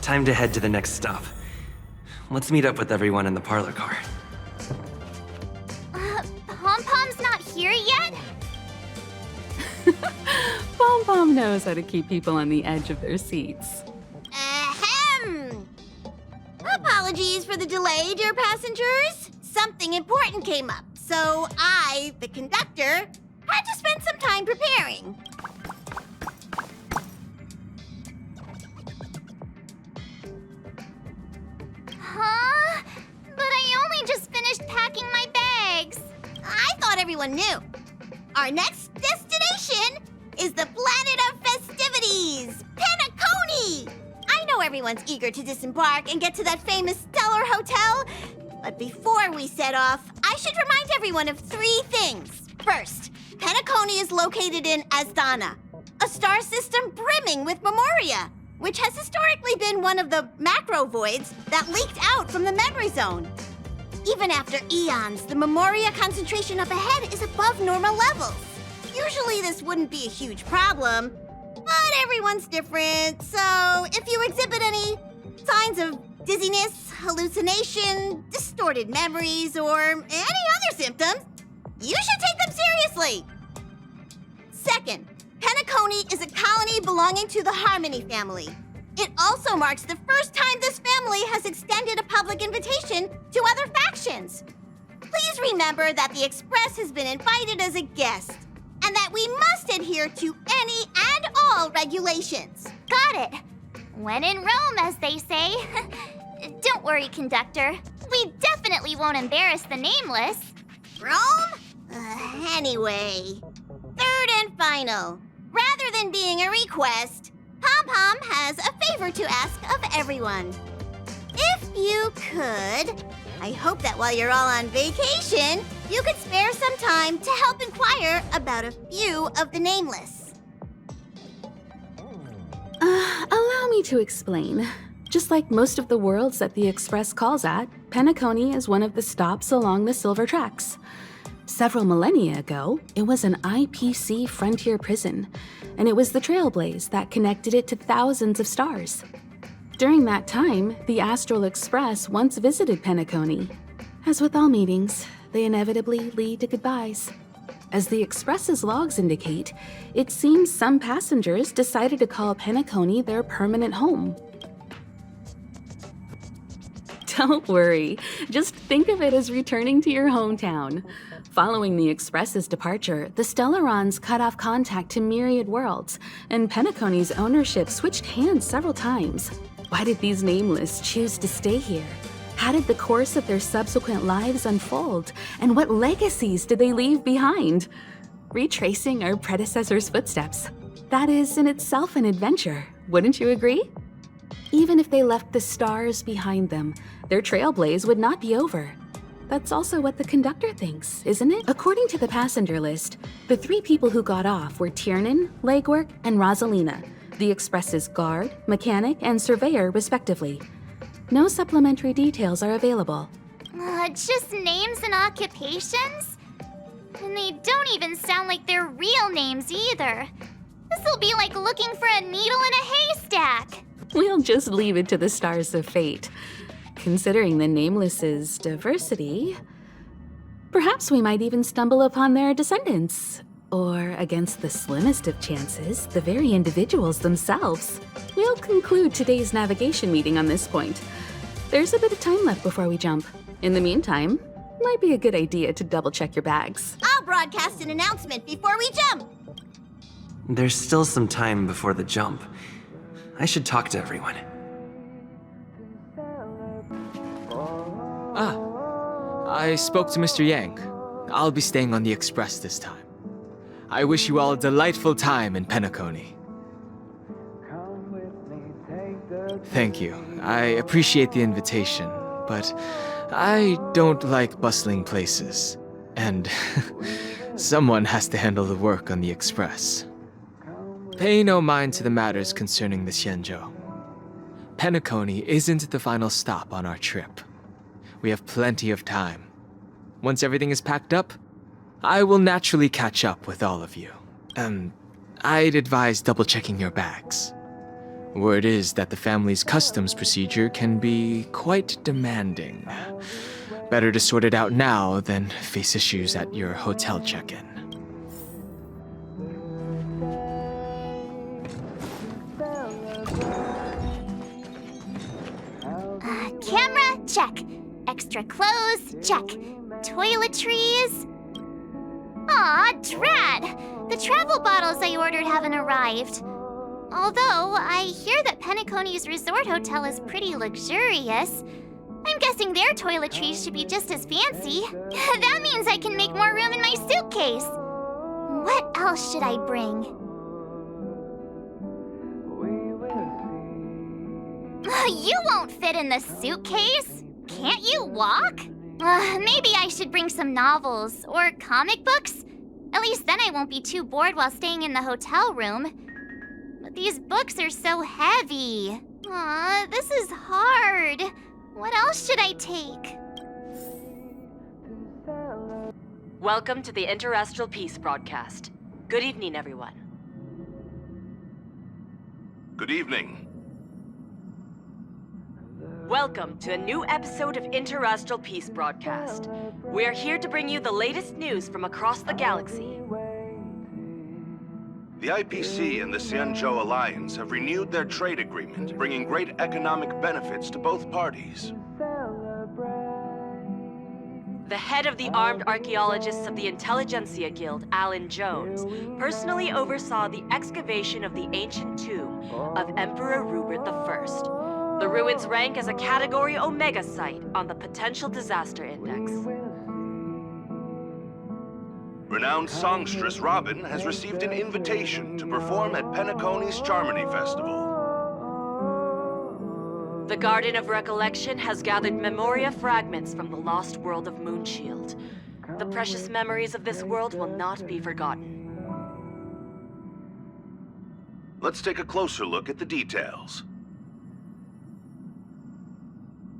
time to head to the next stop. Let's meet up with everyone in the parlor car. Pom-Pom's not here yet? Pom-Pom knows how to keep people on the edge of their seats. Ahem! Apologies for the delay, dear passengers. Something important came up, so I, the conductor, had to spend some time preparing. Huh? But I only just finished packing my bags. I thought everyone knew. Our next destination is the planet of festivities, Penacony! I know everyone's eager to disembark and get to that famous stellar hotel, but before we set off, I should remind everyone of 3 things. First, Penacony is located in Asdana, a star system brimming with memoria, which has historically been one of the macro voids that leaked out from the memory zone. Even after eons, the memoria concentration up ahead is above normal levels. Usually this wouldn't be a huge problem, but everyone's different, so if you exhibit any signs of dizziness, hallucination, distorted memories, or any other symptoms, you should take them seriously. Second, Penacony is a colony belonging to the Harmony family. It also marks the first time this family has extended a public invitation to other factions. Please remember that the Express has been invited as a guest, and that we must adhere to any and all regulations. Got it. When in Rome, as they say. Don't worry, conductor. We definitely won't embarrass the nameless. Rome? Anyway, third and final. Rather than being a request, Pom-Pom has a favor to ask of everyone. If you could, I hope that while you're all on vacation, you could spare some time to help inquire about a few of the nameless. Allow me to explain. Just like most of the worlds that the Express calls at, Penacony is one of the stops along the Silver Tracks. Several millennia ago, it was an IPC frontier prison, and it was the trailblaze that connected it to thousands of stars. During that time, the Astral Express once visited Penacony. As with all meetings, they inevitably lead to goodbyes. As the Express's logs indicate, it seems some passengers decided to call Penacony their permanent home. Don't worry, just think of it as returning to your hometown. Following the Express's departure, the Stellarons cut off contact to myriad worlds, and Penacony's ownership switched hands several times. Why did these nameless choose to stay here? How did the course of their subsequent lives unfold? And what legacies did they leave behind? Retracing our predecessors' footsteps. That is in itself an adventure, wouldn't you agree? Even if they left the stars behind them, their trailblaze would not be over. That's also what the conductor thinks, isn't it? According to the passenger list, the 3 people who got off were Tiernan, Legwork, and Rosalina, the Express's guard, mechanic, and surveyor, respectively. No supplementary details are available. Just names and occupations? And they don't even sound like their real names either. This'll be like looking for a needle in a haystack. We'll just leave it to the stars of fate. Considering the Nameless's diversity, perhaps we might even stumble upon their descendants. Or, against the slimmest of chances, the very individuals themselves. We'll conclude today's navigation meeting on this point. There's a bit of time left before we jump. In the meantime, might be a good idea to double-check your bags. I'll broadcast an announcement before we jump. There's still some time before the jump. I should talk to everyone. I spoke to Mr. Yang. I'll be staying on the Express this time. I wish you all a delightful time in Penacony. Thank you. I appreciate the invitation, but I don't like bustling places. And someone has to handle the work on the Express. Pay no mind to the matters concerning the Xianzhou. Penacony isn't the final stop on our trip. We have plenty of time. Once everything is packed up, I will naturally catch up with all of you. I'd advise double-checking your bags. Word is that the family's customs procedure can be quite demanding. Better to sort it out now than face issues at your hotel check-in. Camera, check. Extra clothes, check. Toiletries. Aw, drat! The travel bottles I ordered haven't arrived. Although, I hear that Penacony's resort hotel is pretty luxurious. I'm guessing their toiletries should be just as fancy. That means I can make more room in my suitcase. What else should I bring? You won't fit in the suitcase. Can't you walk? Maybe I should bring some novels or comic books. At least then I won't be too bored while staying in the hotel room. But these books are so heavy. Aw, this is hard. What else should I take? Welcome to the Interastral Peace broadcast. Good evening, everyone. Good evening. Welcome to a new episode of Interastral Peace broadcast. We are here to bring you the latest news from across the galaxy. The IPC and the Xianzhou Alliance have renewed their trade agreement, bringing great economic benefits to both parties. The head of the Armed Archaeologists of the Intelligentsia Guild, Alan Jones, personally oversaw the excavation of the ancient tomb of Emperor Rupert I. The ruins rank as a Category Omega site on the Potential Disaster Index. Renowned songstress Robin has received an invitation to perform at Penacony's Charmony Festival. The Garden of Recollection has gathered memoria fragments from the lost world of Moonshield. The precious memories of this world will not be forgotten. Let's take a closer look at the details.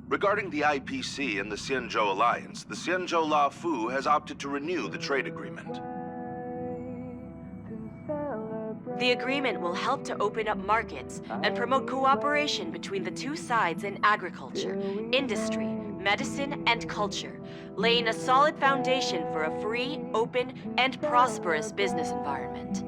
Regarding the IPC and the Xianzhou Alliance, the Xianzhou La Fu has opted to renew the trade agreement. The agreement will help to open up markets and promote cooperation between the two sides in agriculture, industry, medicine, and culture, laying a solid foundation for a free, open, and prosperous business environment.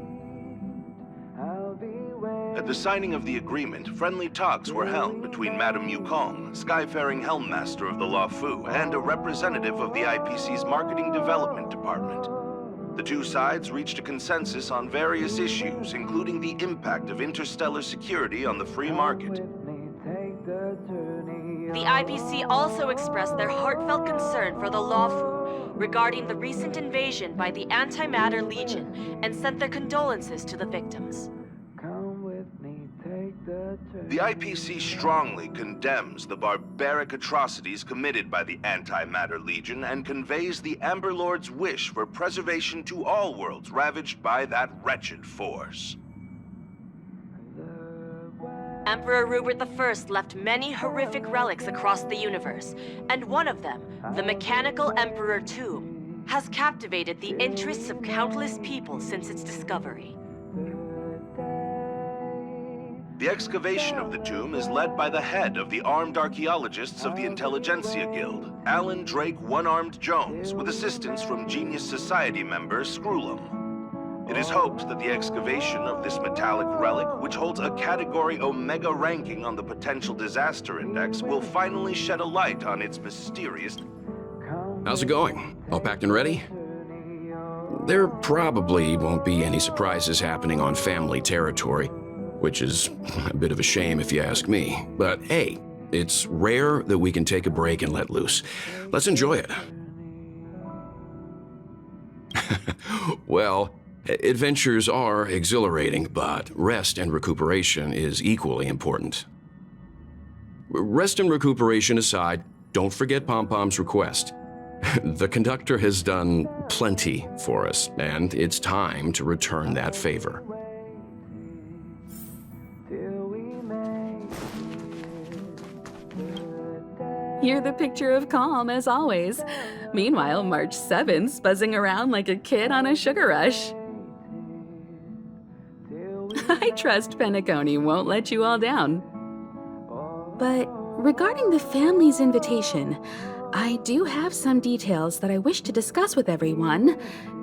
At the signing of the agreement, friendly talks were held between Madame Yukong, Skyfaring Helmmaster of the La Fu, and a representative of the IPC's Marketing Development Department. The two sides reached a consensus on various issues, including the impact of interstellar security on the free market. The IPC also expressed their heartfelt concern for the Lawfu regarding the recent invasion by the Antimatter Legion and sent their condolences to the victims. The IPC strongly condemns the barbaric atrocities committed by the Antimatter Legion and conveys the Amber Lord's wish for preservation to all worlds ravaged by that wretched force. Emperor Rupert I left many horrific relics across the universe, and one of them, the Mechanical Emperor Tomb, has captivated the interests of countless people since its discovery. The excavation of the tomb is led by the head of the Armed Archaeologists of the Intelligentsia Guild, Alan Drake One-Armed Jones, with assistance from Genius Society member Screwlum. It is hoped that the excavation of this metallic relic, which holds a Category Omega ranking on the Potential Disaster Index, will finally shed a light on its mysterious... How's it going? All packed and ready? There probably won't be any surprises happening on family territory, which is a bit of a shame if you ask me. But hey, it's rare that we can take a break and let loose. Let's enjoy it. Well, adventures are exhilarating, but rest and recuperation is equally important. Rest and recuperation aside, don't forget Pom-Pom's request. The conductor has done plenty for us, and it's time to return that favor. You're the picture of calm, as always. Meanwhile, March 7th's buzzing around like a kid on a sugar rush. I trust Penacony won't let you all down. But regarding the family's invitation, I do have some details that I wish to discuss with everyone,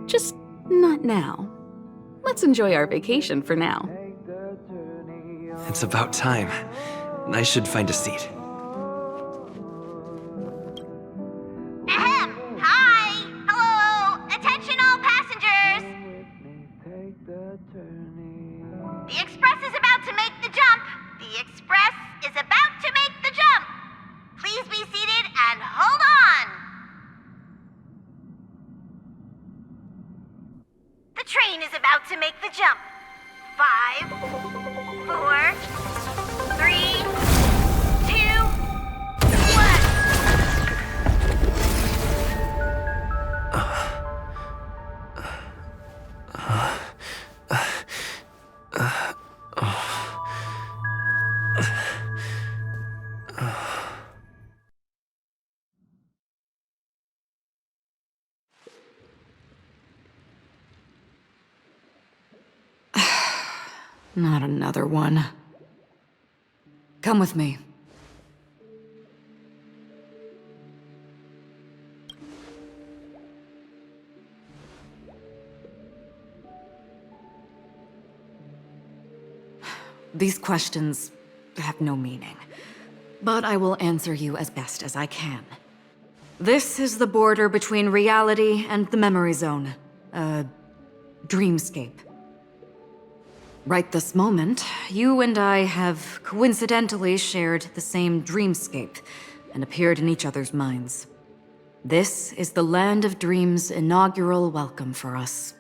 just not now. Let's enjoy our vacation for now. It's about time. I should find a seat. Ahem! Hi! Hello! Attention all passengers! The express is about to make the jump! The express is about to make the jump! Please be seated and hold on! The train is about to make the jump. 5, 4, 3, 2, 1. Not another one. Come with me. These questions have no meaning, but I will answer you as best as I can. This is the border between reality and the memory zone, a dreamscape. Right this moment, you and I have coincidentally shared the same dreamscape and appeared in each other's minds. This is the Land of Dreams' inaugural welcome for us.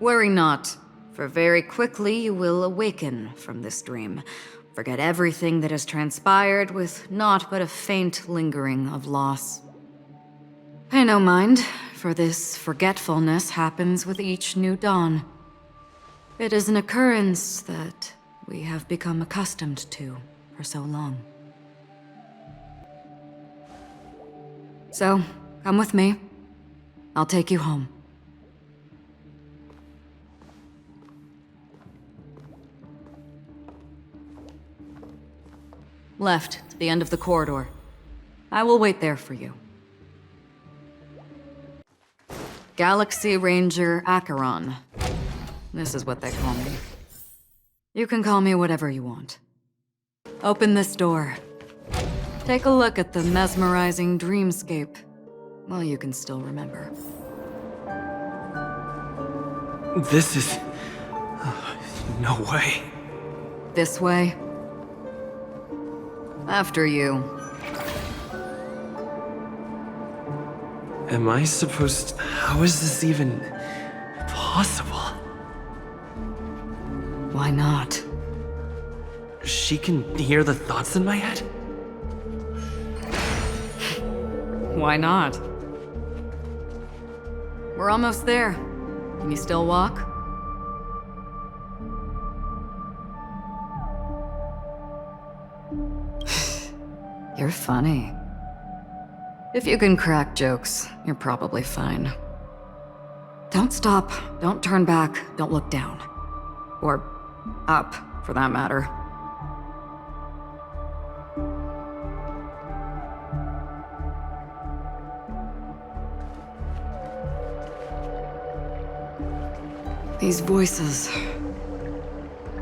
Worry not, for very quickly you will awaken from this dream, forget everything that has transpired with naught but a faint lingering of loss. Pay no mind, for this forgetfulness happens with each new dawn. It is an occurrence that we have become accustomed to for so long. So, come with me. I'll take you home. Left, to the end of the corridor. I will wait there for you. Galaxy Ranger Acheron. This is what they call me. You can call me whatever you want. Open this door. Take a look at the mesmerizing dreamscape. Well, you can still remember. This is... no way. This way. After you. Am I supposed... How is this even... possible? Why not? She can hear the thoughts in my head? Why not? We're almost there. Can you still walk? You're funny. If you can crack jokes, you're probably fine. Don't stop, don't turn back, don't look down. Or up, for that matter. These voices...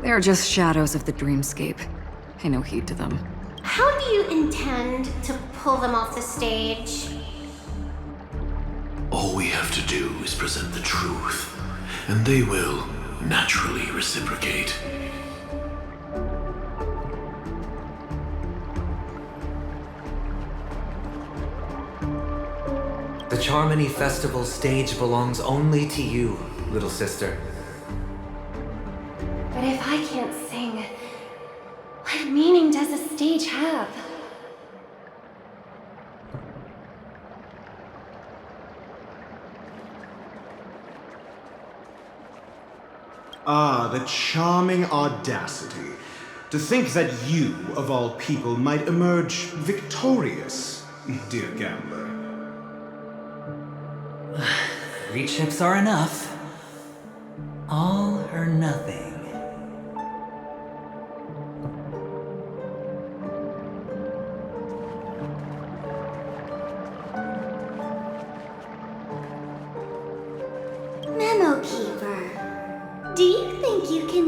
they are just shadows of the dreamscape. Pay no heed to them. How do you intend to pull them off the stage? All we have to do is present the truth, and they will naturally reciprocate. The Charmony Festival stage belongs only to you, little sister. But if I can't sing, what meaning does a stage have? Ah, the charming audacity. To think that you, of all people, might emerge victorious, dear gambler. 3 chips are enough. All or nothing.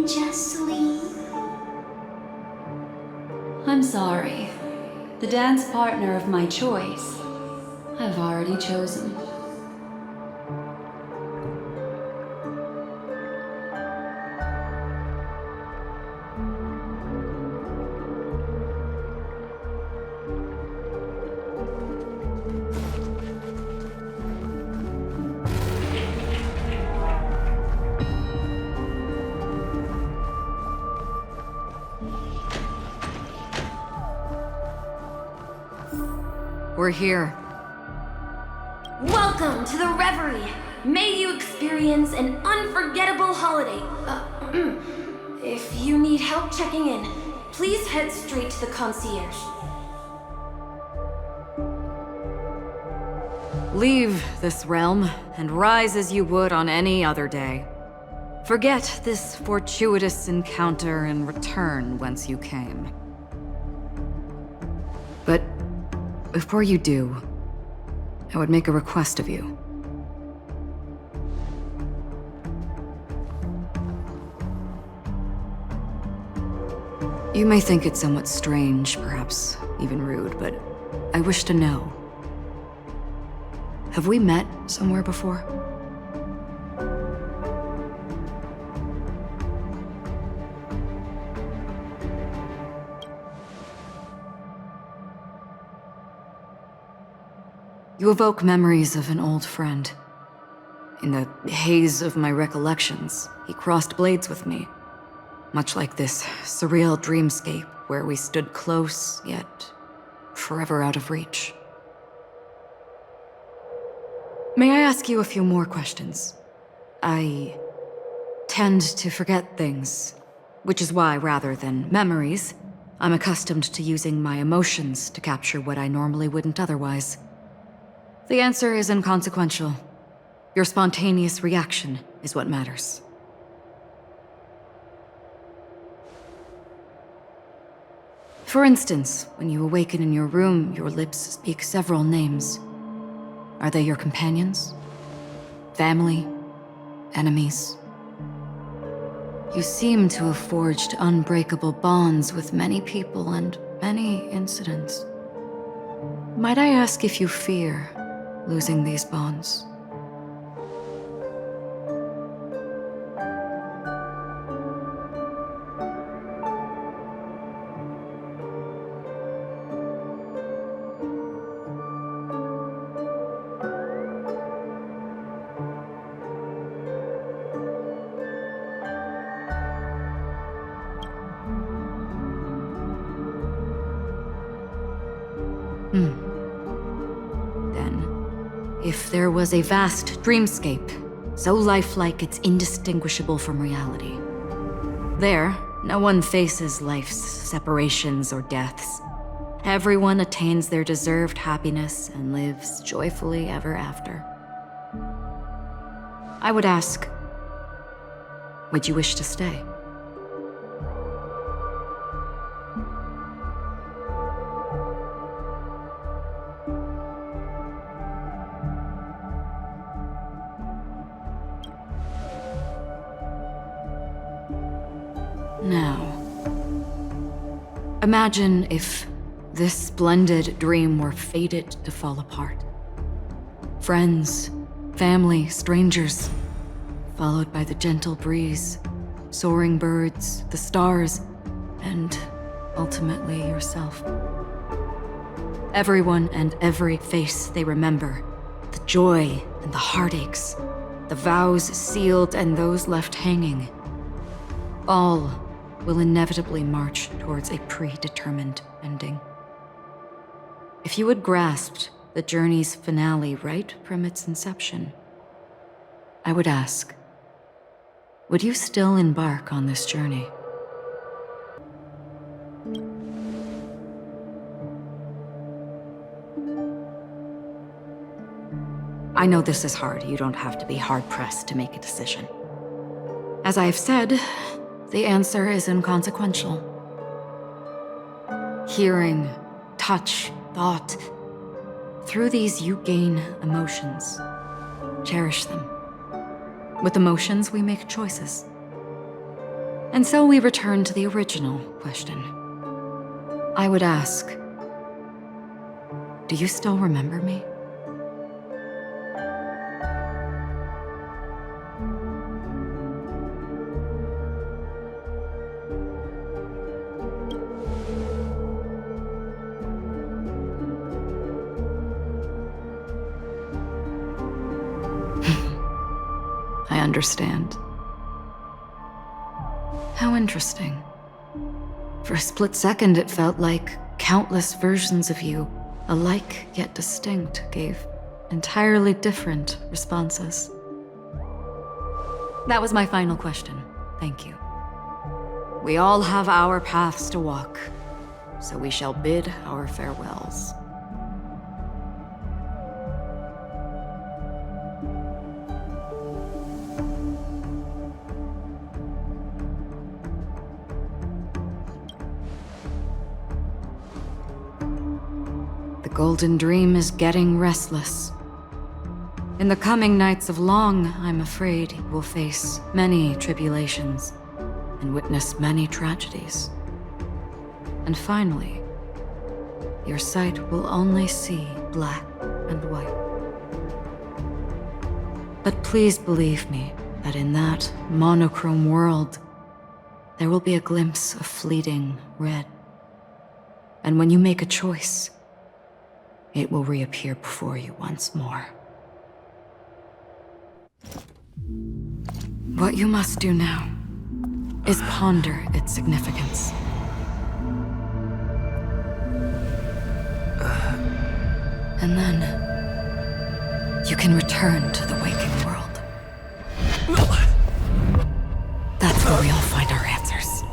just sleep? I'm sorry. The dance partner of my choice, I've already chosen. We're here. Welcome to the Reverie! May you experience an unforgettable holiday. If you need help checking in, please head straight to the concierge. Leave this realm and rise as you would on any other day. Forget this fortuitous encounter and return whence you came. But before you do, I would make a request of you. You may think it somewhat strange, perhaps even rude, but I wish to know. Have we met somewhere before? You evoke memories of an old friend. In the haze of my recollections, he crossed blades with me. Much like this surreal dreamscape where we stood close, yet forever out of reach. May I ask you a few more questions? I tend to forget things, which is why, rather than memories, I'm accustomed to using my emotions to capture what I normally wouldn't otherwise. The answer is inconsequential. Your spontaneous reaction is what matters. For instance, when you awaken in your room, your lips speak several names. Are they your companions? Family? Enemies? You seem to have forged unbreakable bonds with many people and many incidents. Might I ask if you fear losing these bonds? If there was a vast dreamscape, so lifelike it's indistinguishable from reality. There, no one faces life's separations or deaths. Everyone attains their deserved happiness and lives joyfully ever after. I would ask, would you wish to stay? Now, imagine if this splendid dream were fated to fall apart. Friends, family, strangers, followed by the gentle breeze, soaring birds, the stars, and ultimately yourself. Everyone and every face they remember, the joy and the heartaches, the vows sealed and those left hanging, all will inevitably march towards a predetermined ending. If you had grasped the journey's finale right from its inception, I would ask, would you still embark on this journey? I know this is hard. You don't have to be hard-pressed to make a decision. As I have said, the answer is inconsequential. Hearing, touch, thought. Through these you gain emotions. Cherish them. With emotions, we make choices. And so we return to the original question. I would ask, do you still remember me? I understand. How interesting. For a split second, it felt like countless versions of you, alike yet distinct, gave entirely different responses. That was my final question. Thank you. We all have our paths to walk, so we shall bid our farewells. The Golden Dream is getting restless. In the coming nights of Long, I'm afraid you will face many tribulations and witness many tragedies. And finally, your sight will only see black and white. But please believe me that in that monochrome world, there will be a glimpse of fleeting red. And when you make a choice, it will reappear before you once more. What you must do now is ponder its significance. And then you can return to the waking world. That's where we all find our answers.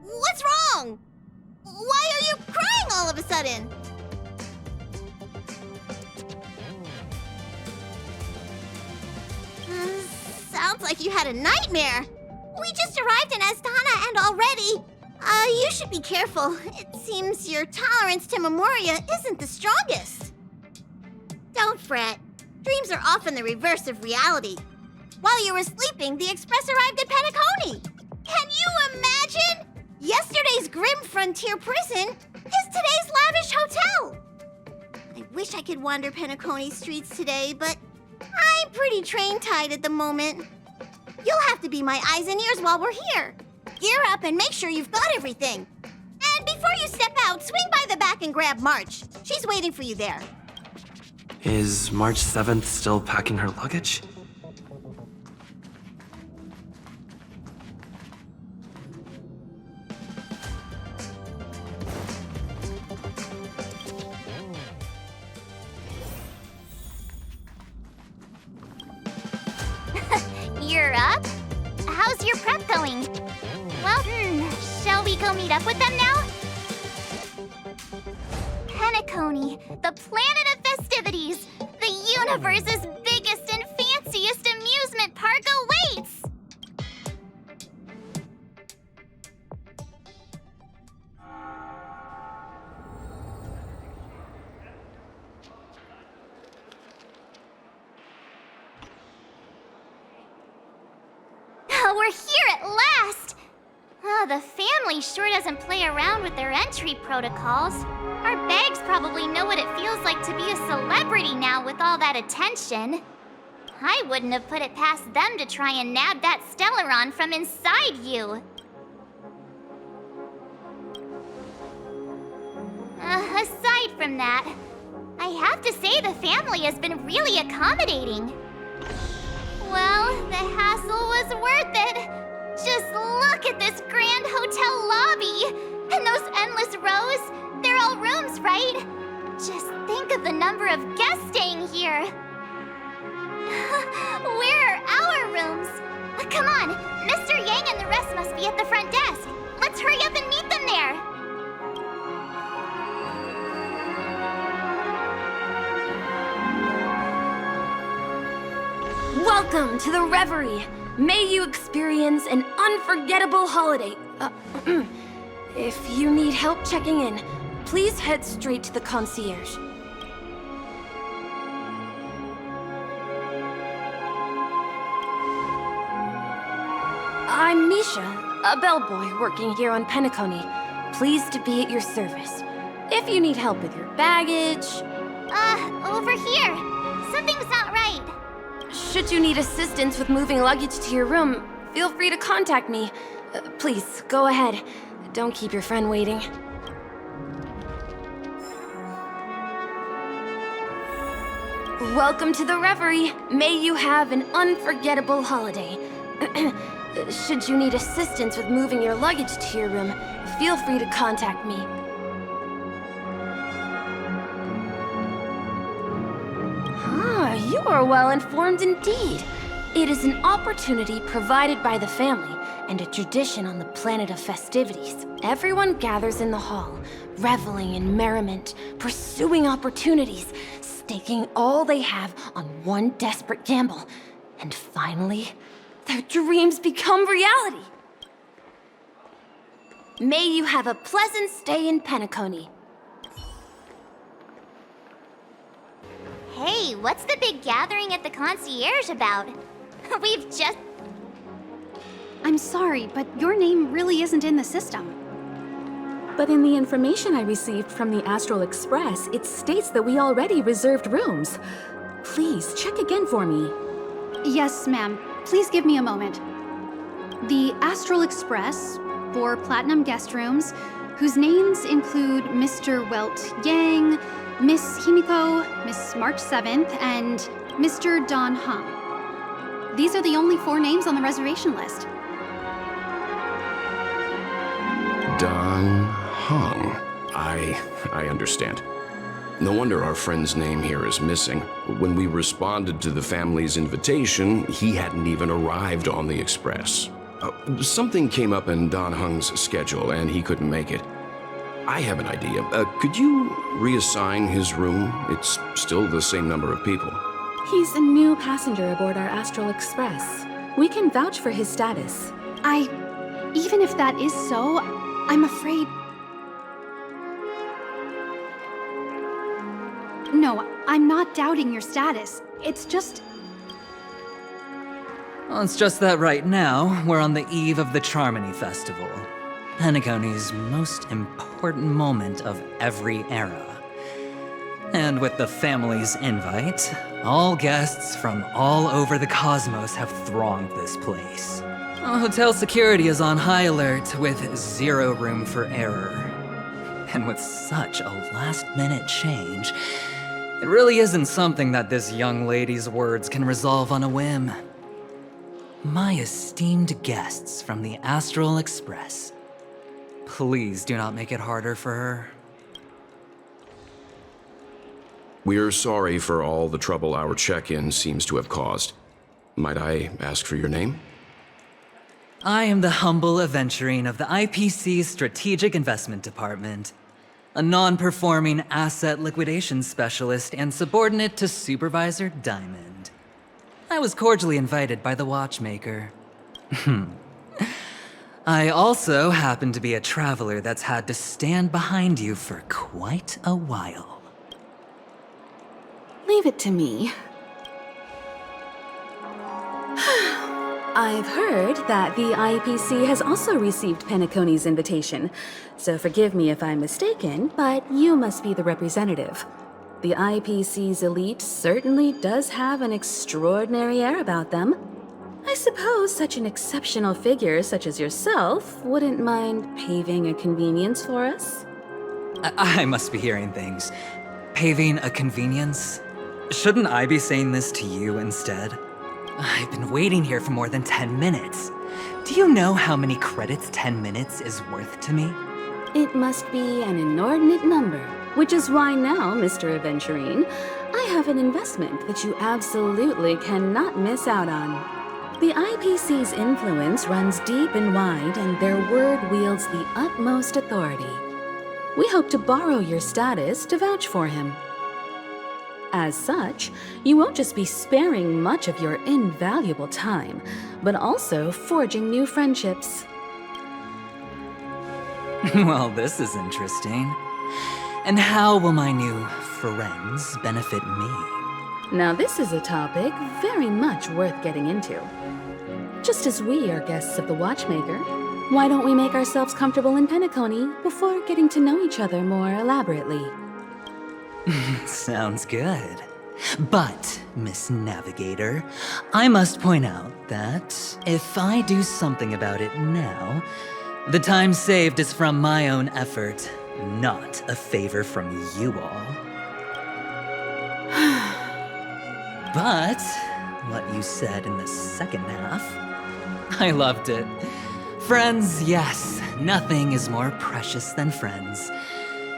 What's wrong? Why are you crying all of a sudden? Sounds like you had a nightmare. We just arrived in Astana and already... you should be careful. It seems your tolerance to Memoria isn't the strongest. Don't fret. Dreams are often the reverse of reality. While you were sleeping, the Express arrived at Penacony. Can you imagine? Yesterday's grim frontier prison is today's lavish hotel. I wish I could wander Penacony streets today, but I'm pretty train-tied at the moment. You'll have to be my eyes and ears while we're here. Gear up and make sure you've got everything. And before you step out, swing by the back and grab March. She's waiting for you there. Is March 7th still packing her luggage? You're up? How's your prep going? Well, shall we go meet up with them now? Penacony, the planet of festivities. The universe's biggest and fanciest amusement park awaits! We're here at last! The family sure doesn't play around with their entry protocols. Our bags probably know what it feels like to be a celebrity now with all that attention. I wouldn't have put it past them to try and nab that Stellaron from inside you. Aside from that, I have to say the family has been really accommodating. Well, the hassle was worth it. Just look at this grand hotel lobby. And those endless rows, they're all rooms, right? Just think of the number of guests staying here. Where are our rooms? Come on, Mr. Yang and the rest must be at the front desk. Let's hurry up and meet them there. Welcome to the Reverie. May you experience an unforgettable holiday. If you need help checking in, please head straight to the concierge. I'm Misha, a bellboy working here on Penacony. Pleased to be at your service. If you need help with your baggage... Over here. Something's not right. Should you need assistance with moving luggage to your room, feel free to contact me. Please, go ahead. Don't keep your friend waiting. Welcome to the Reverie. May you have an unforgettable holiday. Should you need assistance with moving your luggage to your room, feel free to contact me. You are well informed indeed. It is an opportunity provided by the family and a tradition on the planet of festivities. Everyone gathers in the hall, reveling in merriment, pursuing opportunities, staking all they have on one desperate gamble. And finally, their dreams become reality. May you have a pleasant stay in Penacony. Hey, what's the big gathering at the concierge about? We've just... I'm sorry, but your name really isn't in the system. But in the information I received from the Astral Express, it states that we already reserved rooms. Please, check again for me. Yes, ma'am. Please give me a moment. The Astral Express, 4 platinum guest rooms, whose names include Mr. Welt Yang, Miss Hpnkai, Miss March 7th, and Mr. Don Hung. These are the only 4 names on the reservation list. Don Hung. I understand. No wonder our friend's name here is missing. When we responded to the family's invitation, he hadn't even arrived on the express. Something came up in Don Hung's schedule and he couldn't make it. I have an idea. Could you reassign his room? It's still the same number of people. He's a new passenger aboard our Astral Express. We can vouch for his status. Even if that is so, I'm afraid... No, I'm not doubting your status. It's just... Well, it's just that right now, we're on the eve of the Charmony Festival. Penacony's most important moment of every era. And with the family's invite, all guests from all over the cosmos have thronged this place. Hotel security is on high alert with 0 room for error. And with such a last-minute change, it really isn't something that this young lady's words can resolve on a whim. My esteemed guests from the Astral Express, please do not make it harder for her. We're sorry for all the trouble our check-in seems to have caused. Might I ask for your name? I am the humble aventurine of the IPC's Strategic Investment Department, a non-performing asset liquidation specialist and subordinate to Supervisor Diamond. I was cordially invited by the watchmaker. I also happen to be a traveler that's had to stand behind you for quite a while. Leave it to me. I've heard that the IPC has also received Penacony's invitation, so forgive me if I'm mistaken, but you must be the representative. The IPC's elite certainly does have an extraordinary air about them. I suppose such an exceptional figure such as yourself wouldn't mind paving a convenience for us? I must be hearing things. Paving a convenience? Shouldn't I be saying this to you instead? I've been waiting here for more than 10 minutes. Do you know how many credits 10 minutes is worth to me? It must be an inordinate number, which is why now, Mr. Aventurine, I have an investment that you absolutely cannot miss out on. The IPC's influence runs deep and wide, and their word wields the utmost authority. We hope to borrow your status to vouch for him. As such, you won't just be sparing much of your invaluable time, but also forging new friendships. Well, this is interesting. And how will my new friends benefit me? Now this is a topic very much worth getting into. Just as we are guests of the Watchmaker, why don't we make ourselves comfortable in Penacony before getting to know each other more elaborately? Sounds good. But, Miss Navigator, I must point out that if I do something about it now, the time saved is from my own effort, not a favor from you all. But, what you said in the second half, I loved it. Friends, yes, nothing is more precious than friends.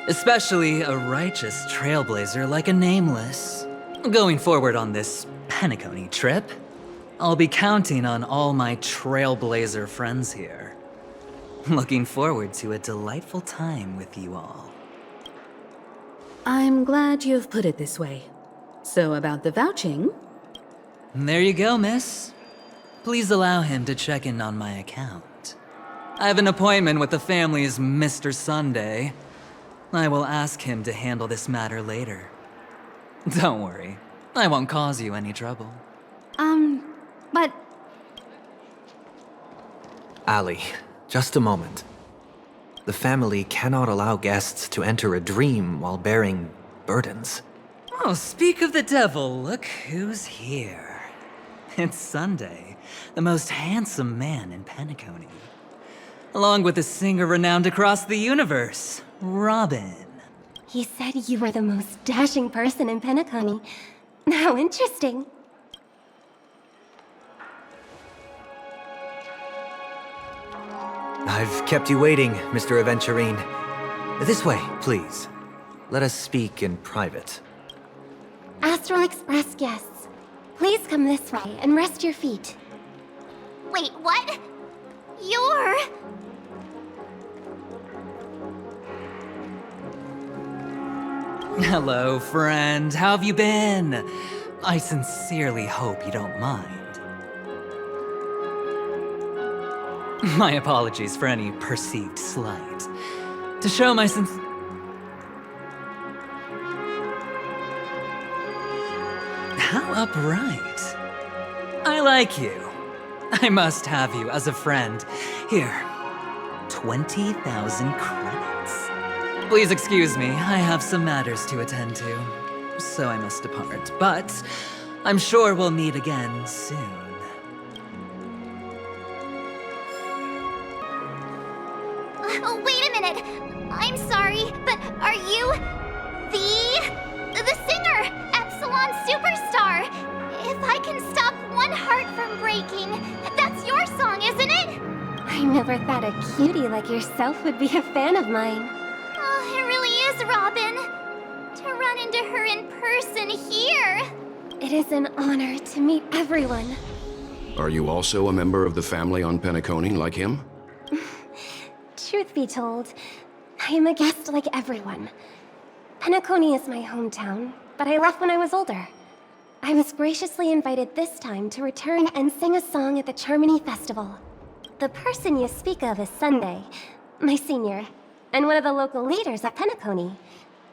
Especially a righteous trailblazer like a Nameless. Going forward on this Penacony trip, I'll be counting on all my trailblazer friends here. Looking forward to a delightful time with you all. I'm glad you've put it this way. So about the vouching? There you go, miss. Please allow him to check in on my account. I have an appointment with the family's Mr. Sunday. I will ask him to handle this matter later. Don't worry, I won't cause you any trouble. But... Ali, just a moment. The family cannot allow guests to enter a dream while bearing burdens. Oh, speak of the devil, look who's here. It's Sunday, the most handsome man in Penacony. Along with a singer renowned across the universe, Robin. He said you were the most dashing person in Penacony. How interesting. I've kept you waiting, Mr. Aventurine. This way, please. Let us speak in private. Astral Express guests, please come this way and rest your feet. Wait, what? You're... Hello, friend. How have you been? I sincerely hope you don't mind. My apologies for any perceived slight. To show my How upright. I like you. I must have you as a friend. Here, 20,000 credits. Please excuse me, I have some matters to attend to, so I must depart. But I'm sure we'll meet again soon. Oh, wait a minute. I'm sorry, but are you the singer, Epsilon Superstar? If I can stop one heart from breaking, that's your song, isn't it? I never thought a cutie like yourself would be a fan of mine. Oh, it really is, Robin. To run into her in person here. It is an honor to meet everyone. Are you also a member of the family on Penacony like him? Truth be told, I am a guest like everyone. Penacony is my hometown, but I left when I was older. I was graciously invited this time to return and sing a song at the Charmony Festival. The person you speak of is Sunday, my senior, and one of the local leaders at Penacony.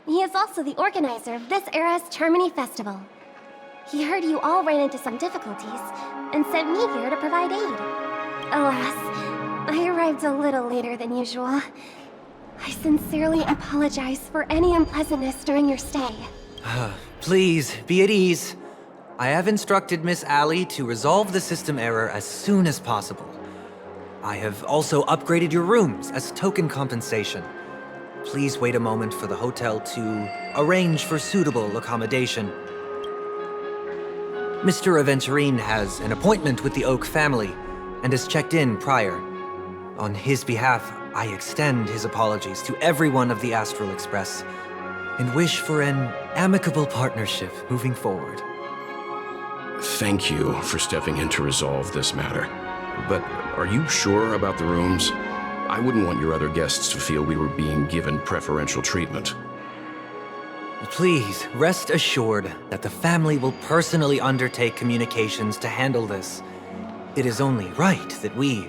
He is also the organizer of this era's Charmony Festival. He heard you all ran into some difficulties, and sent me here to provide aid. Alas, I arrived a little later than usual. I sincerely apologize for any unpleasantness during your stay. Please, be at ease. I have instructed Miss Ali to resolve the system error as soon as possible. I have also upgraded your rooms as token compensation. Please wait a moment for the hotel to arrange for suitable accommodation. Mr. Aventurine has an appointment with the Oak family and has checked in prior. On his behalf, I extend his apologies to everyone of the Astral Express and wish for an amicable partnership moving forward. Thank you for stepping in to resolve this matter. But are you sure about the rooms? I wouldn't want your other guests to feel we were being given preferential treatment. Please, rest assured that the family will personally undertake communications to handle this. It is only right that we,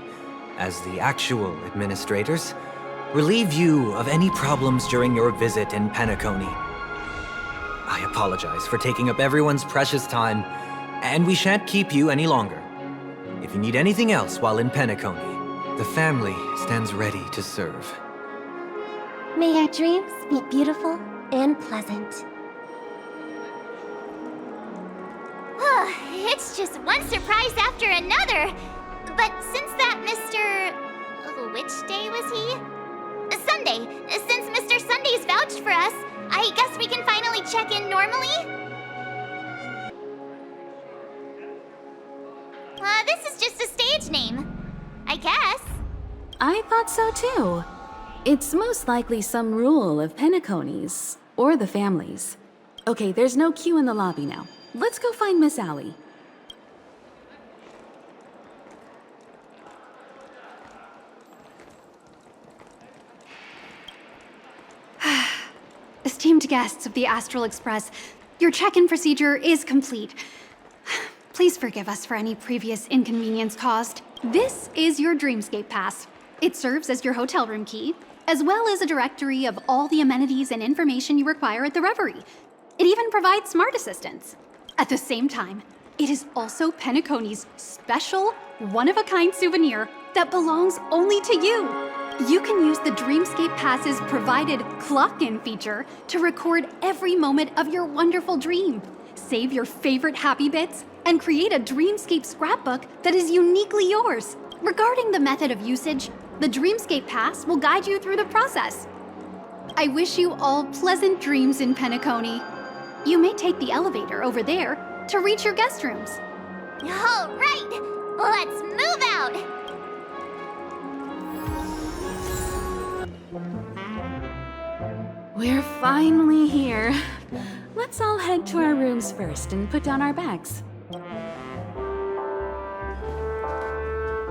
as the actual administrators, relieve you of any problems during your visit in Penacony. I apologize for taking up everyone's precious time, and we shan't keep you any longer. If you need anything else while in Penacony, the family stands ready to serve. May your dreams be beautiful and pleasant. It's just one surprise after another. But since that Mr. Which day was he? Sunday. Since Mr. Sunday's vouched for us, I guess we can finally check in normally? This is just a stage name, I guess. I thought so too. It's most likely some rule of Penacony's, or the family's. Okay, there's no queue in the lobby now. Let's go find Miss Allie. Esteemed guests of the Astral Express, your check-in procedure is complete. Please forgive us for any previous inconvenience caused. This is your Dreamscape Pass. It serves as your hotel room key, as well as a directory of all the amenities and information you require at the Reverie. It even provides smart assistants. At the same time, it is also Penacony's special, one-of-a-kind souvenir that belongs only to you. You can use the Dreamscape Pass's provided clock-in feature to record every moment of your wonderful dream, save your favorite happy bits, and create a Dreamscape scrapbook that is uniquely yours. Regarding the method of usage, the Dreamscape Pass will guide you through the process. I wish you all pleasant dreams in Penacony. You may take the elevator over there to reach your guest rooms. All right, let's move out. We're finally here. Let's all head to our rooms first and put down our bags.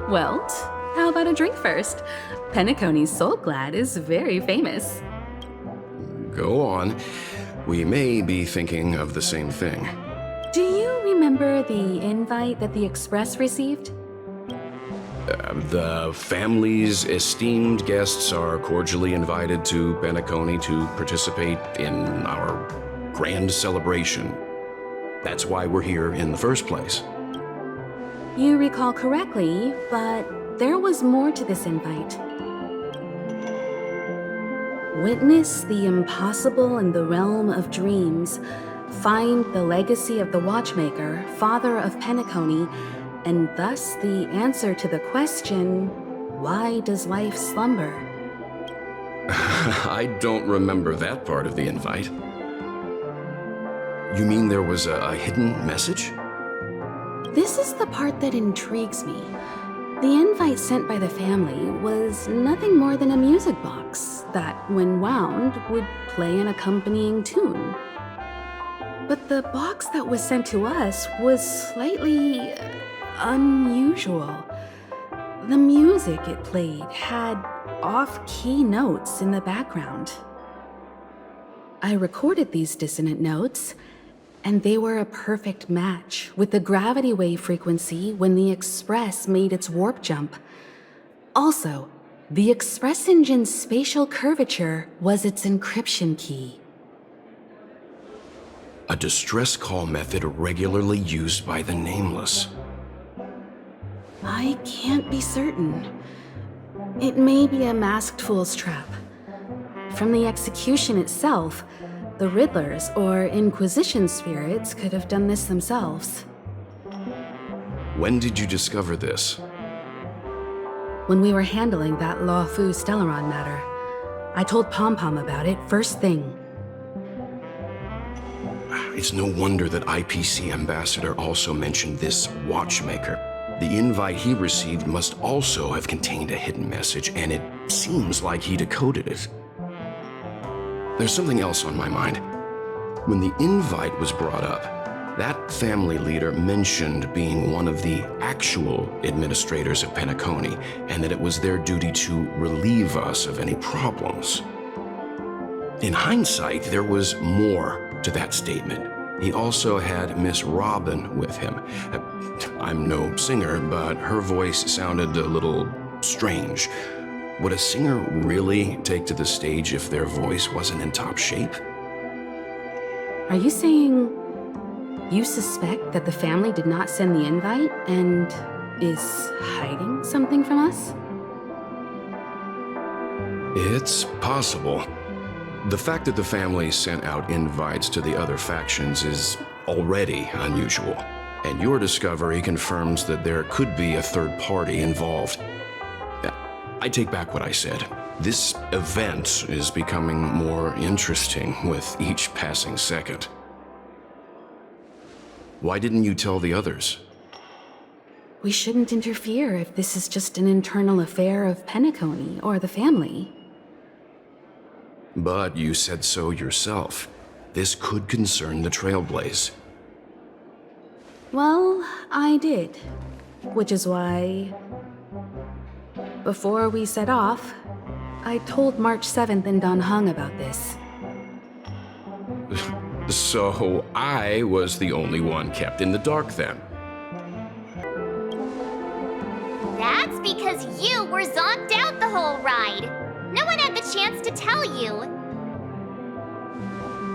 Welt, how about a drink first? Penacony's Soul Glad is very famous. Go on. We may be thinking of the same thing. Do you remember the invite that the Express received? The family's esteemed guests are cordially invited to Penacony to participate in our grand celebration. That's why we're here in the first place. You recall correctly, but there was more to this invite. Witness the impossible in the realm of dreams. Find the legacy of the Watchmaker, father of Penacony, and thus the answer to the question, why does life slumber? I don't remember that part of the invite. You mean there was a hidden message? This is the part that intrigues me. The invite sent by the family was nothing more than a music box that, when wound, would play an accompanying tune. But the box that was sent to us was slightly unusual. The music it played had off-key notes in the background. I recorded these dissonant notes, and they were a perfect match with the gravity wave frequency when the Express made its warp jump. Also, the Express engine's spatial curvature was its encryption key. A distress call method regularly used by the Nameless. I can't be certain. It may be a masked fool's trap. From the execution itself, the Riddlers or Inquisition spirits could have done this themselves. When did you discover this? When we were handling that Lawfu Stellaron matter, I told Pom Pom about it first thing. It's no wonder that IPC Ambassador also mentioned this Watchmaker. The invite he received must also have contained a hidden message, and it seems like he decoded it. There's something else on my mind. When the invite was brought up, that family leader mentioned being one of the actual administrators of Penacony, and that it was their duty to relieve us of any problems. In hindsight, there was more to that statement. He also had Miss Robin with him. I'm no singer, but her voice sounded a little strange. Would a singer really take to the stage if their voice wasn't in top shape? Are you saying you suspect that the family did not send the invite and is hiding something from us? It's possible. The fact that the family sent out invites to the other factions is already unusual, and your discovery confirms that there could be a third party involved. I take back what I said. This event is becoming more interesting with each passing second. Why didn't you tell the others? We shouldn't interfere if this is just an internal affair of Penacony or the family. But you said so yourself. This could concern the Trailblaze. Well, I did. Which is why, before we set off, I told March 7th and Don Hung about this. So I was the only one kept in the dark then. That's because you were zonked out the whole ride. No one had the chance to tell you.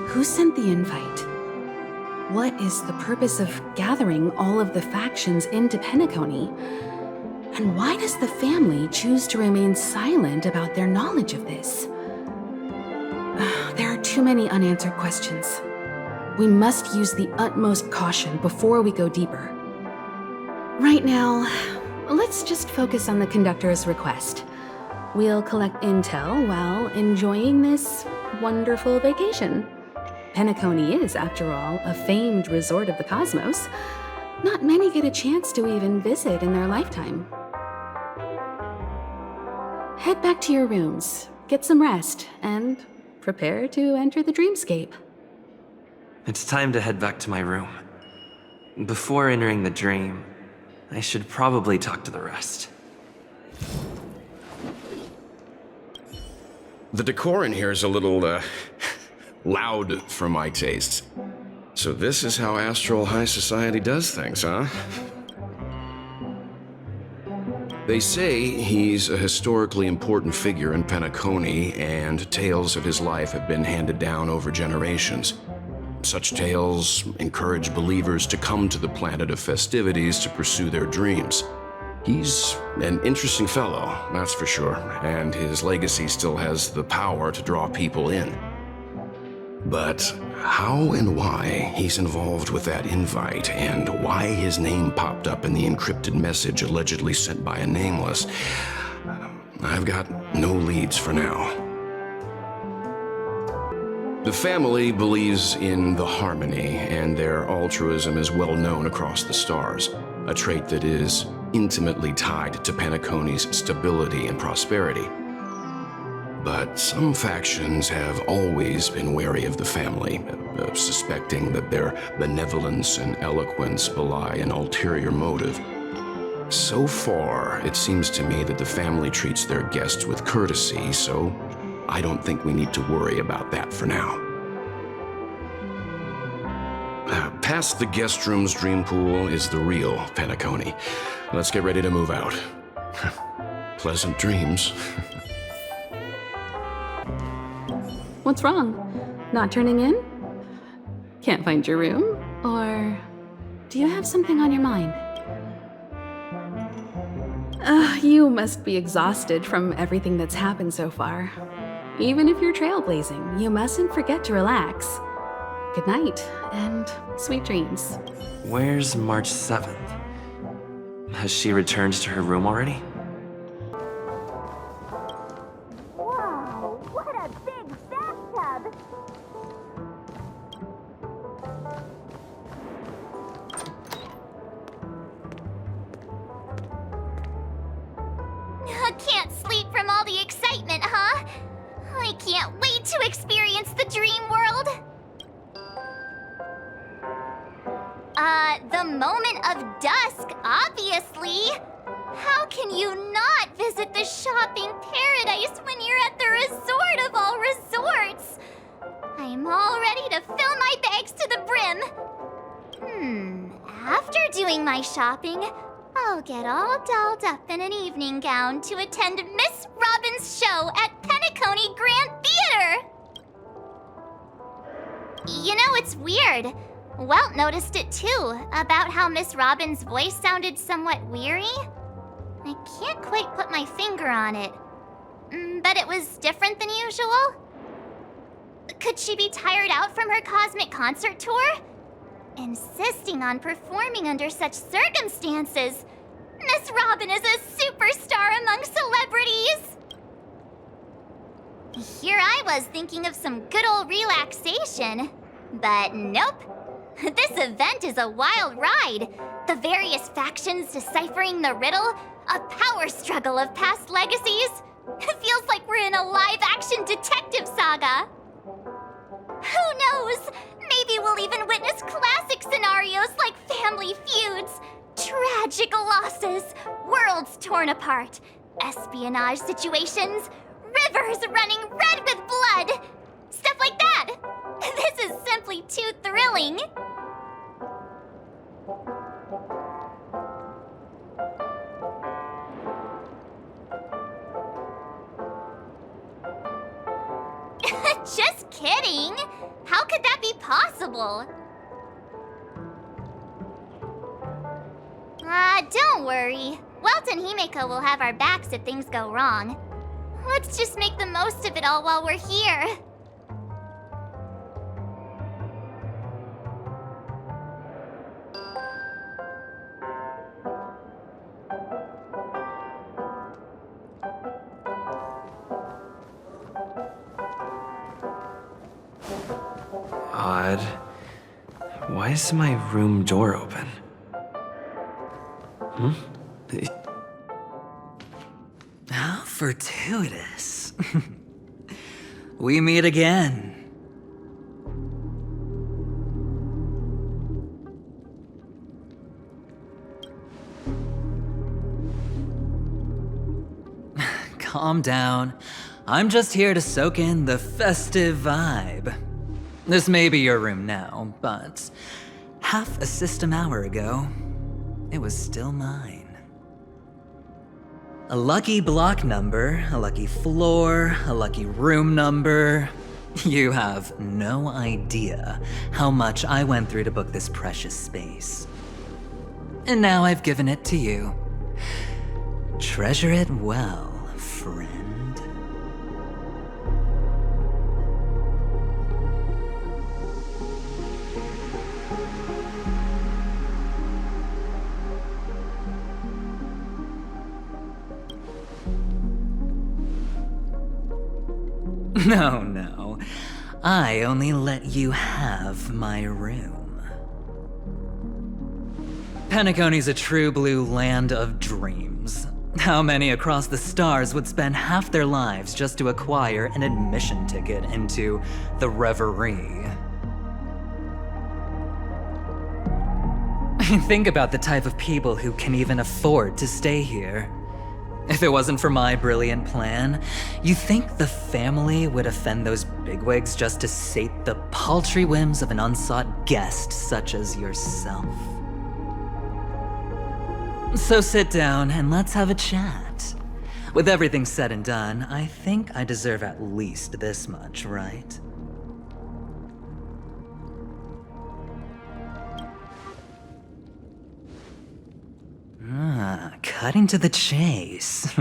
Who sent the invite? What is the purpose of gathering all of the factions into Penacony? And why does the family choose to remain silent about their knowledge of this? There are too many unanswered questions. We must use the utmost caution before we go deeper. Right now, let's just focus on the conductor's request. We'll collect intel while enjoying this wonderful vacation. Penacony is, after all, a famed resort of the cosmos. Not many get a chance to even visit in their lifetime. Head back to your rooms, get some rest, and prepare to enter the dreamscape. It's time to head back to my room. Before entering the dream, I should probably talk to the rest. The decor in here is a little, loud for my tastes. So this is how Astral High Society does things, huh? They say he's a historically important figure in Penacony, and tales of his life have been handed down over generations. Such tales encourage believers to come to the planet of festivities to pursue their dreams. He's an interesting fellow, that's for sure, and his legacy still has the power to draw people in. But how and why he's involved with that invite, and why his name popped up in the encrypted message allegedly sent by a nameless, I've got no leads for now. The family believes in the harmony, and their altruism is well known across the stars, a trait that is intimately tied to Penacony's stability and prosperity. But some factions have always been wary of the family, suspecting that their benevolence and eloquence belie an ulterior motive. So far, it seems to me that the family treats their guests with courtesy, so I don't think we need to worry about that for now. Past the guest room's dream pool is the real Penacony. Let's get ready to move out. Pleasant dreams. What's wrong? Not turning in? Can't find your room? Or do you have something on your mind? You must be exhausted from everything that's happened so far. Even if you're trailblazing, you mustn't forget to relax. Good night, and sweet dreams. Where's March 7th? Has she returned to her room already? Wow, what a big bathtub! Can't sleep from all the excitement, huh? I can't wait to experience the dream world! The moment of dusk, obviously! How can you not visit the shopping paradise when you're at the resort of all resorts? doing my shopping, I'll get all dolled up in an evening gown to attend Miss Robin's show at Penacony Grand Theater. You know, it's weird. Welt noticed it too, about how Miss Robin's voice sounded somewhat weary. I can't quite put my finger on it, but it was different than usual. Could she be tired out from her cosmic concert tour? Insisting on performing under such circumstances. Miss Robin is a superstar among celebrities. Here I was thinking of some good old relaxation, but nope. This event is a wild ride. The various factions deciphering the riddle, a power struggle of past legacies. It feels like we're in a live-action detective saga. Who knows? Maybe we'll even witness classic scenarios like family feuds, tragic losses, worlds torn apart, espionage situations, rivers running red with blood. Stuff like that. This is simply too thrilling. Just kidding. How could that be possible? Don't worry. Welt and Hpnkai will have our backs if things go wrong. Let's just make the most of it all while we're here. Odd. Why is my room door open? How fortuitous. We meet again. Calm down. I'm just here to soak in the festive vibe. This may be your room now, but half a system hour ago, it was still mine. A lucky block number, a lucky floor, a lucky room number. You have no idea how much I went through to book this precious space. And now I've given it to you. Treasure it well, friend. No. I only let you have my room. Penacony's a true blue land of dreams. How many across the stars would spend half their lives just to acquire an admission ticket into the reverie? Think about the type of people who can even afford to stay here. If it wasn't for my brilliant plan, you think the family would offend those bigwigs just to sate the paltry whims of an unsought guest such as yourself? So sit down and let's have a chat. With everything said and done, I think I deserve at least this much, right? Cutting to the chase.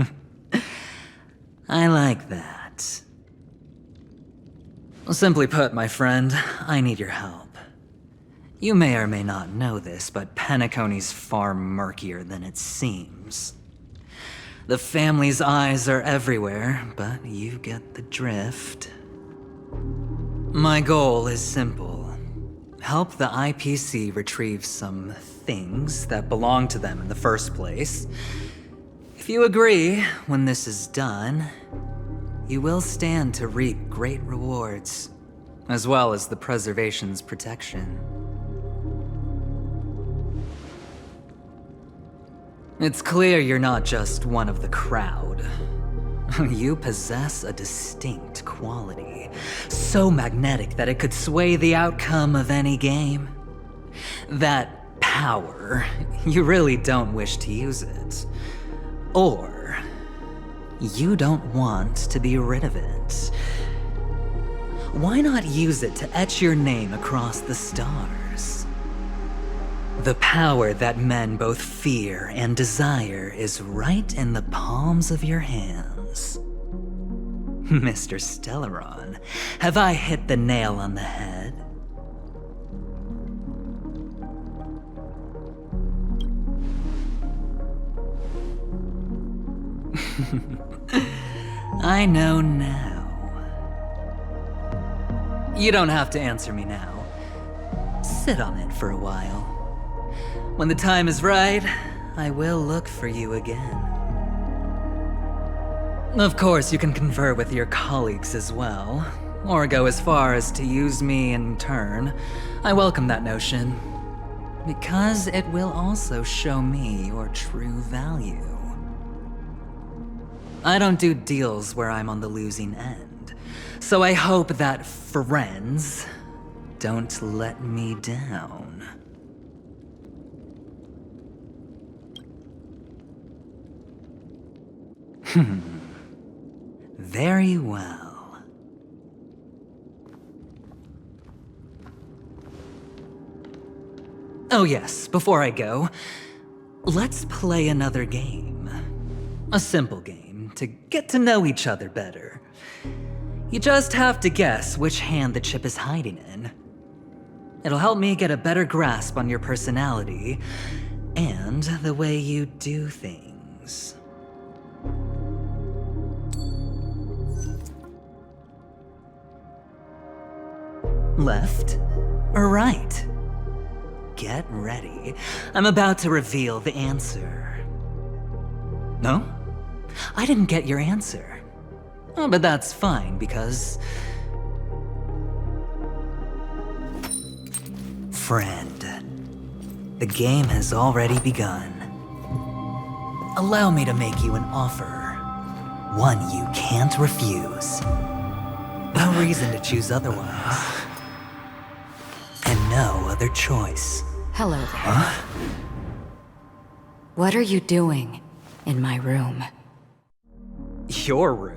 I like that. Simply put, my friend, I need your help. You may or may not know this, but Penacony's far murkier than it seems. The family's eyes are everywhere, but you get the drift. My goal is simple. Help the IPC retrieve some things that belong to them in the first place. If you agree, when this is done, you will stand to reap great rewards, as well as the preservation's protection. It's clear you're not just one of the crowd. You possess a distinct quality, so magnetic that it could sway the outcome of any game. That power, you really don't wish to use it. Or you don't want to be rid of it. Why not use it to etch your name across the stars? The power that men both fear and desire is right in the palms of your hands. Mr. Stellaron, have I hit the nail on the head? I know now. You don't have to answer me now. Sit on it for a while. When the time is right, I will look for you again. Of course, you can confer with your colleagues as well, or go as far as to use me in turn. I welcome that notion, because it will also show me your true value. I don't do deals where I'm on the losing end, so I hope that friends don't let me down. Very well. Oh yes, before I go, let's play another game. A simple game to get to know each other better. You just have to guess which hand the chip is hiding in. It'll help me get a better grasp on your personality and the way you do things. Left or right? Get ready. I'm about to reveal the answer. No? I didn't get your answer. Oh, but that's fine because... Friend, the game has already begun. Allow me to make you an offer. One you can't refuse. No reason to choose otherwise. And no other choice. Hello there. Huh? What are you doing in my room? Your room?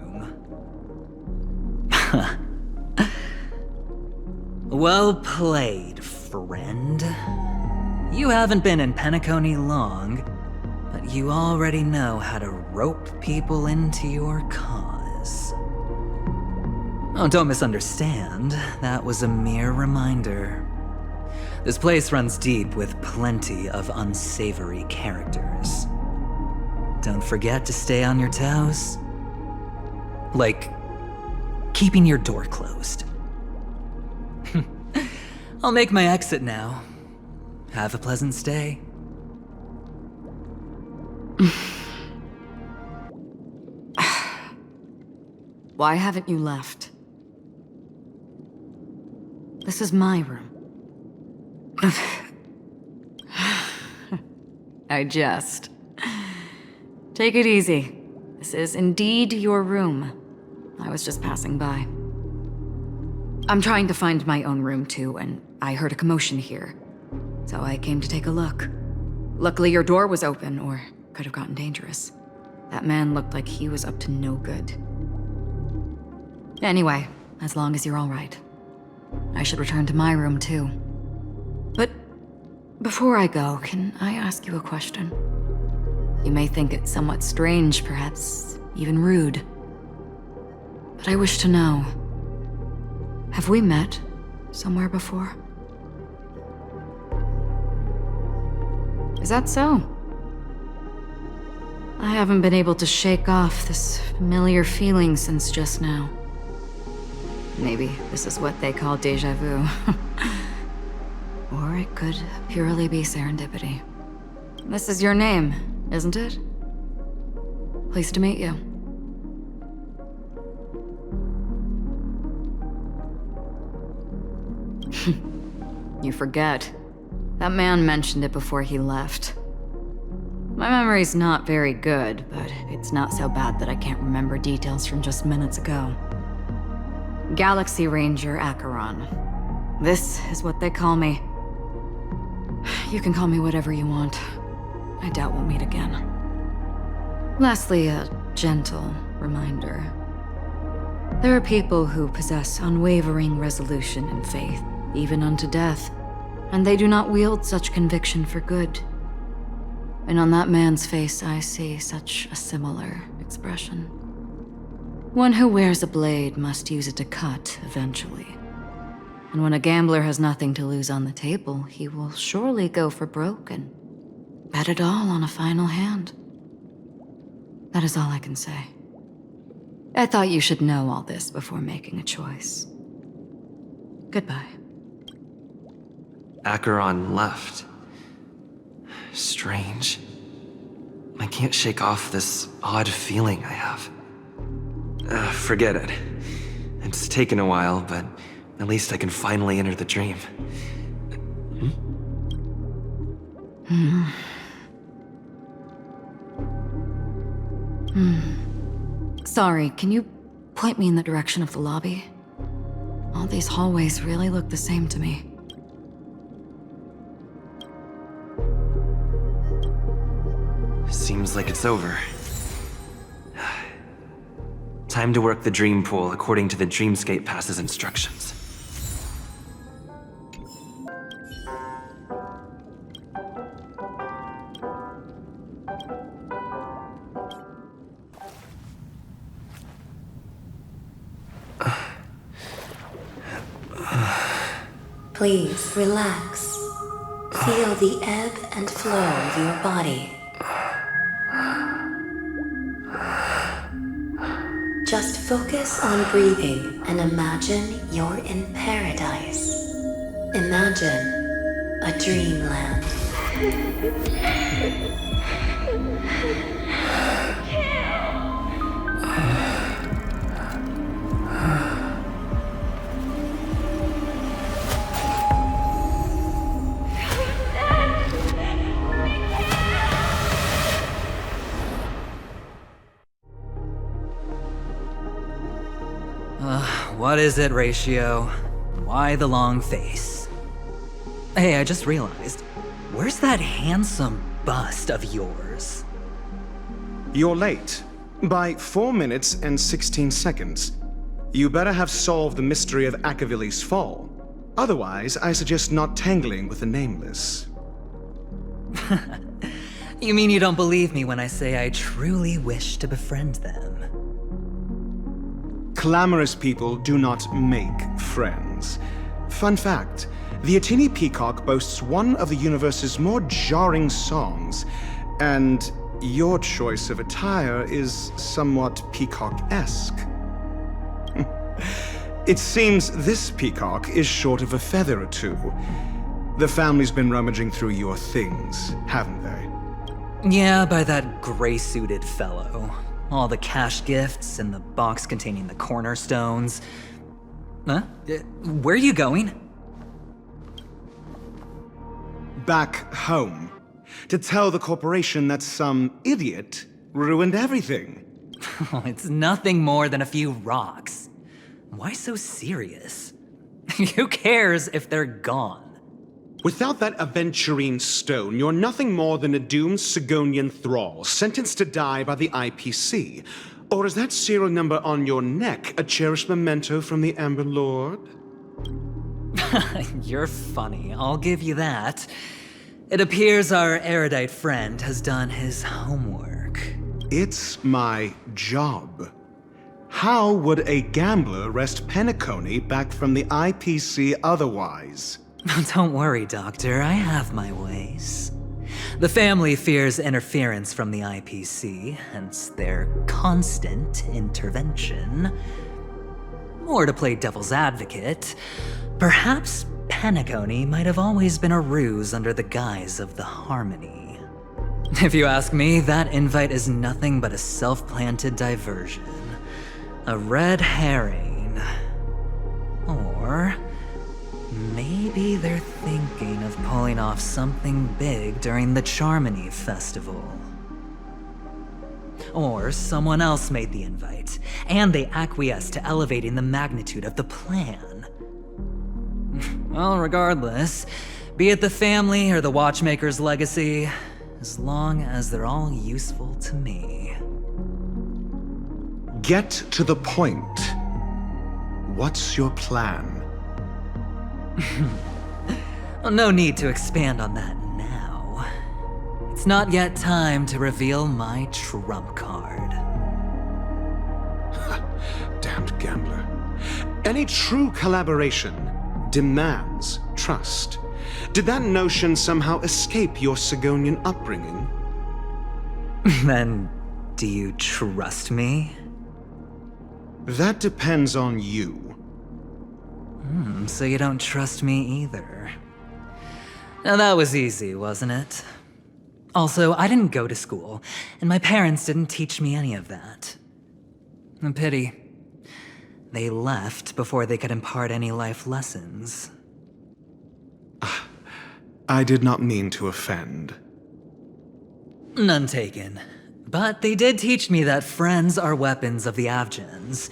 Well played, friend. You haven't been in Penacony long, but you already know how to rope people into your cause. Oh, don't misunderstand. That was a mere reminder. This place runs deep with plenty of unsavory characters. Don't forget to stay on your toes. Like, keeping your door closed. I'll make my exit now. Have a pleasant stay. Why haven't you left? This is my room. I jest. Take it easy. This is indeed your room. I was just passing by. I'm trying to find my own room too, and I heard a commotion here. So I came to take a look. Luckily your door was open, or could have gotten dangerous. That man looked like he was up to no good. Anyway, as long as you're all right. I should return to my room too. But before I go, can I ask you a question? You may think it somewhat strange, perhaps even rude. But I wish to know, have we met somewhere before? Is that so? I haven't been able to shake off this familiar feeling since just now. Maybe this is what they call déjà vu. Or it could purely be serendipity. This is your name, isn't it? Pleased to meet you. You forget. That man mentioned it before he left. My memory's not very good, but it's not so bad that I can't remember details from just minutes ago. Galaxy Ranger Acheron. This is what they call me. You can call me whatever you want. I doubt we'll meet again. Lastly, a gentle reminder. There are people who possess unwavering resolution and faith, even unto death, and they do not wield such conviction for good. And on that man's face, I see such a similar expression. One who wears a blade must use it to cut eventually. And when a gambler has nothing to lose on the table, he will surely go for broke and bet it all on a final hand. That is all I can say. I thought you should know all this before making a choice. Goodbye. Acheron left. Strange. I can't shake off this odd feeling I have. Forget it. It's taken a while, but at least I can finally enter the dream. Sorry, can you point me in the direction of the lobby? All these hallways really look the same to me. Seems like it's over. Time to work the dream pool according to the Dreamscape Pass's instructions. Please relax. Feel the ebb and flow of your body. Just focus on breathing and imagine you're in paradise. Imagine a dreamland. What is it, Ratio? Why the long face? Hey, I just realized, where's that handsome bust of yours? You're late. By 4 minutes and 16 seconds. You better have solved the mystery of Akavili's fall. Otherwise, I suggest not tangling with the Nameless. You mean you don't believe me when I say I truly wish to befriend them? Clamorous people do not make friends. Fun fact, the Atini Peacock boasts one of the universe's more jarring songs, and your choice of attire is somewhat peacock-esque. It seems this peacock is short of a feather or two. The family's been rummaging through your things, haven't they? Yeah, by that gray-suited fellow. All the cash gifts and the box containing the cornerstones. Huh? Where are you going? Back home. To tell the corporation that some idiot ruined everything. It's nothing more than a few rocks. Why so serious? Who cares if they're gone? Without that aventurine stone, you're nothing more than a doomed Sigonian thrall, sentenced to die by the IPC. Or is that serial number on your neck a cherished memento from the Amber Lord? You're funny, I'll give you that. It appears our erudite friend has done his homework. It's my job. How would a gambler wrest Penacony back from the IPC otherwise? Don't worry, Doctor, I have my ways. The family fears interference from the IPC, hence their constant intervention. Or to play devil's advocate, perhaps Penacony might have always been a ruse under the guise of the Harmony. If you ask me, that invite is nothing but a self-planted diversion. A red herring. Or maybe they're thinking of pulling off something big during the Charmony Festival. Or someone else made the invite, and they acquiesced to elevating the magnitude of the plan. Well, regardless, Be it the family or the watchmaker's legacy, as long as they're all useful to me. Get to the point. What's your plan? Well, no need to expand on that now. It's not yet time to reveal my trump card. Damned gambler. Any true collaboration demands trust. Did that notion somehow escape your Sigonian upbringing? Then, do you trust me? That depends on you. So you don't trust me either. Now that was easy, wasn't it? Also, I didn't go to school, and my parents didn't teach me any of that. A pity. They left before they could impart any life lessons. I did not mean to offend. None taken. But they did teach me that friends are weapons of the Avgens.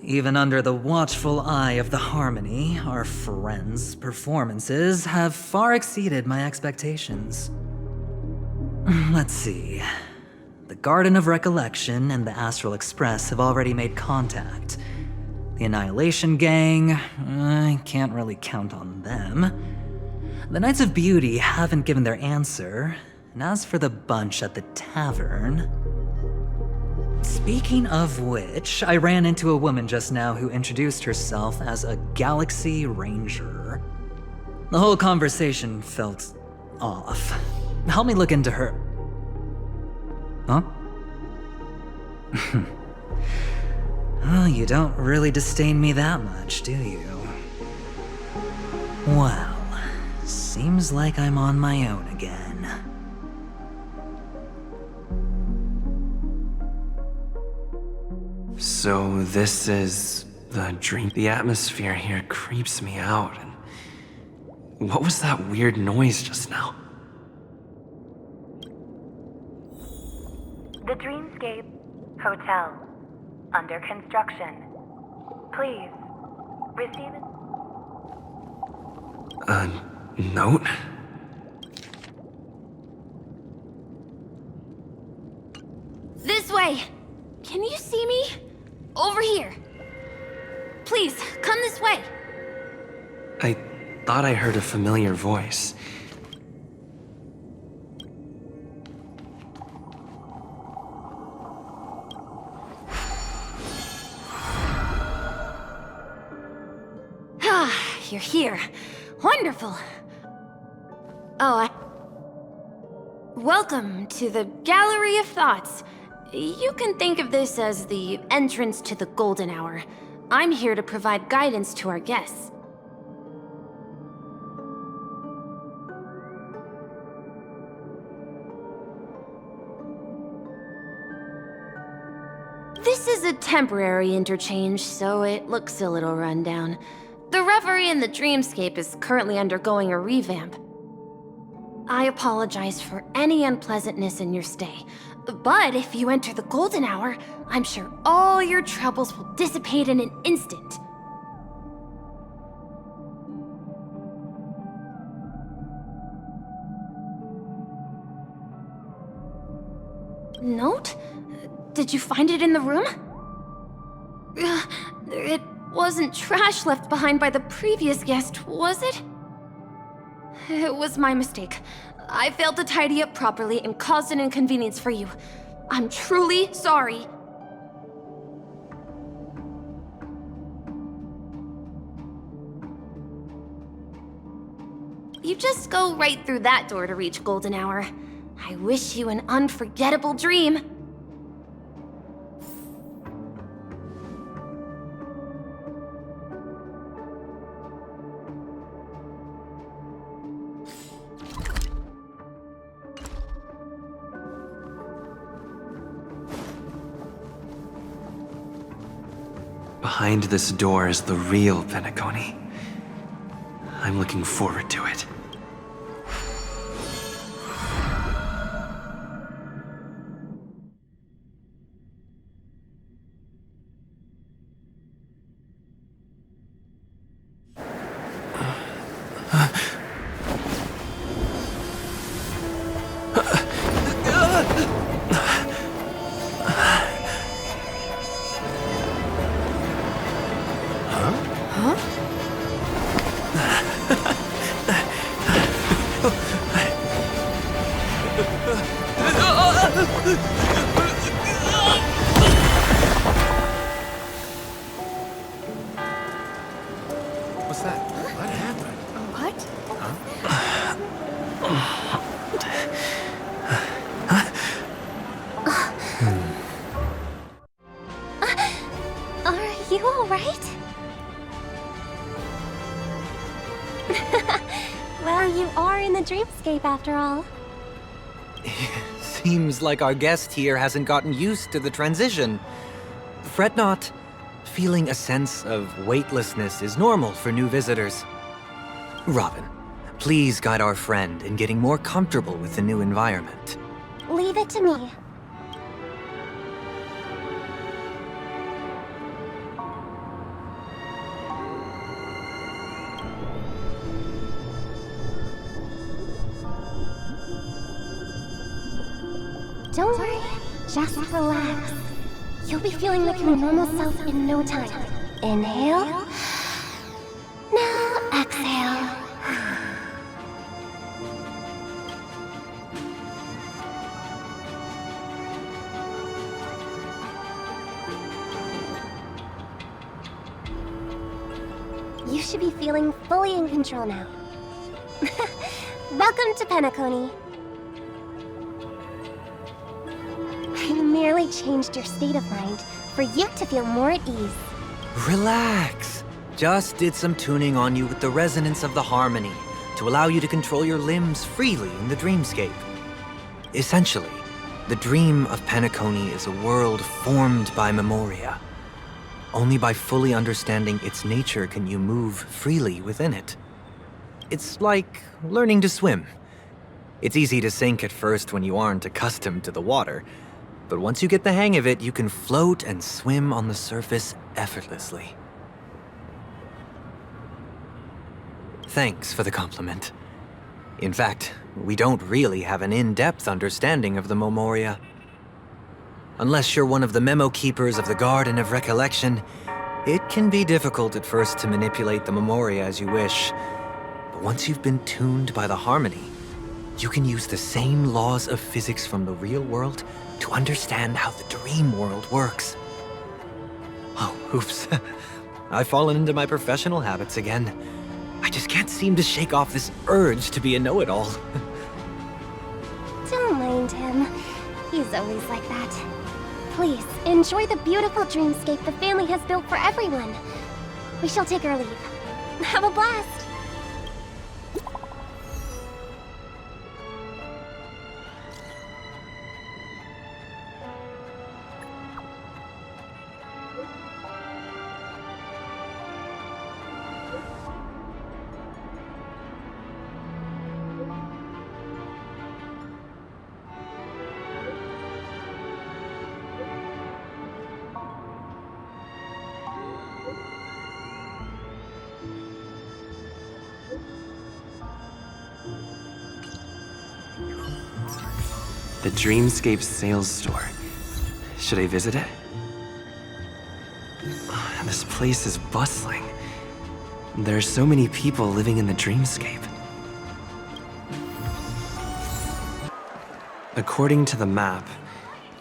Even under the watchful eye of the Harmony, our friends' performances have far exceeded my expectations. Let's see. The Garden of Recollection and the Astral Express have already made contact. The Annihilation Gang, I can't really count on them. The Knights of Beauty haven't given their answer, and as for the bunch at the tavern... Speaking of which, I ran into a woman just now who introduced herself as a Galaxy Ranger. The whole conversation felt off. Help me look into her... Huh? Oh, you don't really disdain me that much, do you? Well, seems like I'm on my own again. So this is the dream. The atmosphere here creeps me out. And what was that weird noise just now? The Dreamscape Hotel. Under construction. Please, receive it. A note? This way! Can you see me? Over here. Please, come this way. I thought I heard a familiar voice. Ah, you're here. Wonderful. Welcome to the Gallery of Thoughts. You can think of this as the entrance to the Golden Hour. I'm here to provide guidance to our guests. This is a temporary interchange, so it looks a little rundown. The Reverie in the Dreamscape is currently undergoing a revamp. I apologize for any unpleasantness in your stay, but if you enter the Golden Hour, I'm sure all your troubles will dissipate in an instant. Note? Did you find it in the room? It wasn't trash left behind by the previous guest, was it? It was my mistake. I failed to tidy up properly and caused an inconvenience for you. I'm truly sorry. You just go right through that door to reach Golden Hour. I wish you an unforgettable dream. Behind this door is the real Penacony. I'm looking forward to it. What's that? What happened? What? Are you alright? Well, you are in the dreamscape after all. Seems like our guest here hasn't gotten used to the transition. Fret not. Feeling a sense of weightlessness is normal for new visitors. Robin, please guide our friend in getting more comfortable with the new environment. Leave it to me. Don't worry, just relax. You'll be feeling like your normal self in no time. Inhale. Now exhale. You should be feeling fully in control now. Welcome to Penacony. I merely changed your state of mind for you to feel more at ease. Relax. Just did some tuning on you with the resonance of the harmony to allow you to control your limbs freely in the dreamscape. Essentially, the dream of Penacony is a world formed by memoria. Only by fully understanding its nature can you move freely within it. It's like learning to swim. It's easy to sink at first when you aren't accustomed to the water, but once you get the hang of it, you can float and swim on the surface effortlessly. Thanks for the compliment. In fact, we don't really have an in-depth understanding of the memoria. Unless you're one of the memo keepers of the Garden of Recollection, it can be difficult at first to manipulate the memoria as you wish. But once you've been tuned by the harmony, you can use the same laws of physics from the real world to understand how the dream world works. Oh, oops. I've fallen into my professional habits again. I just can't seem to shake off this urge to be a know-it-all. Don't mind him. He's always like that. Please, enjoy the beautiful dreamscape the family has built for everyone. We shall take our leave. Have a blast! The Dreamscape sales store. Should I visit it? This place is bustling. There are so many people living in the Dreamscape. According to the map,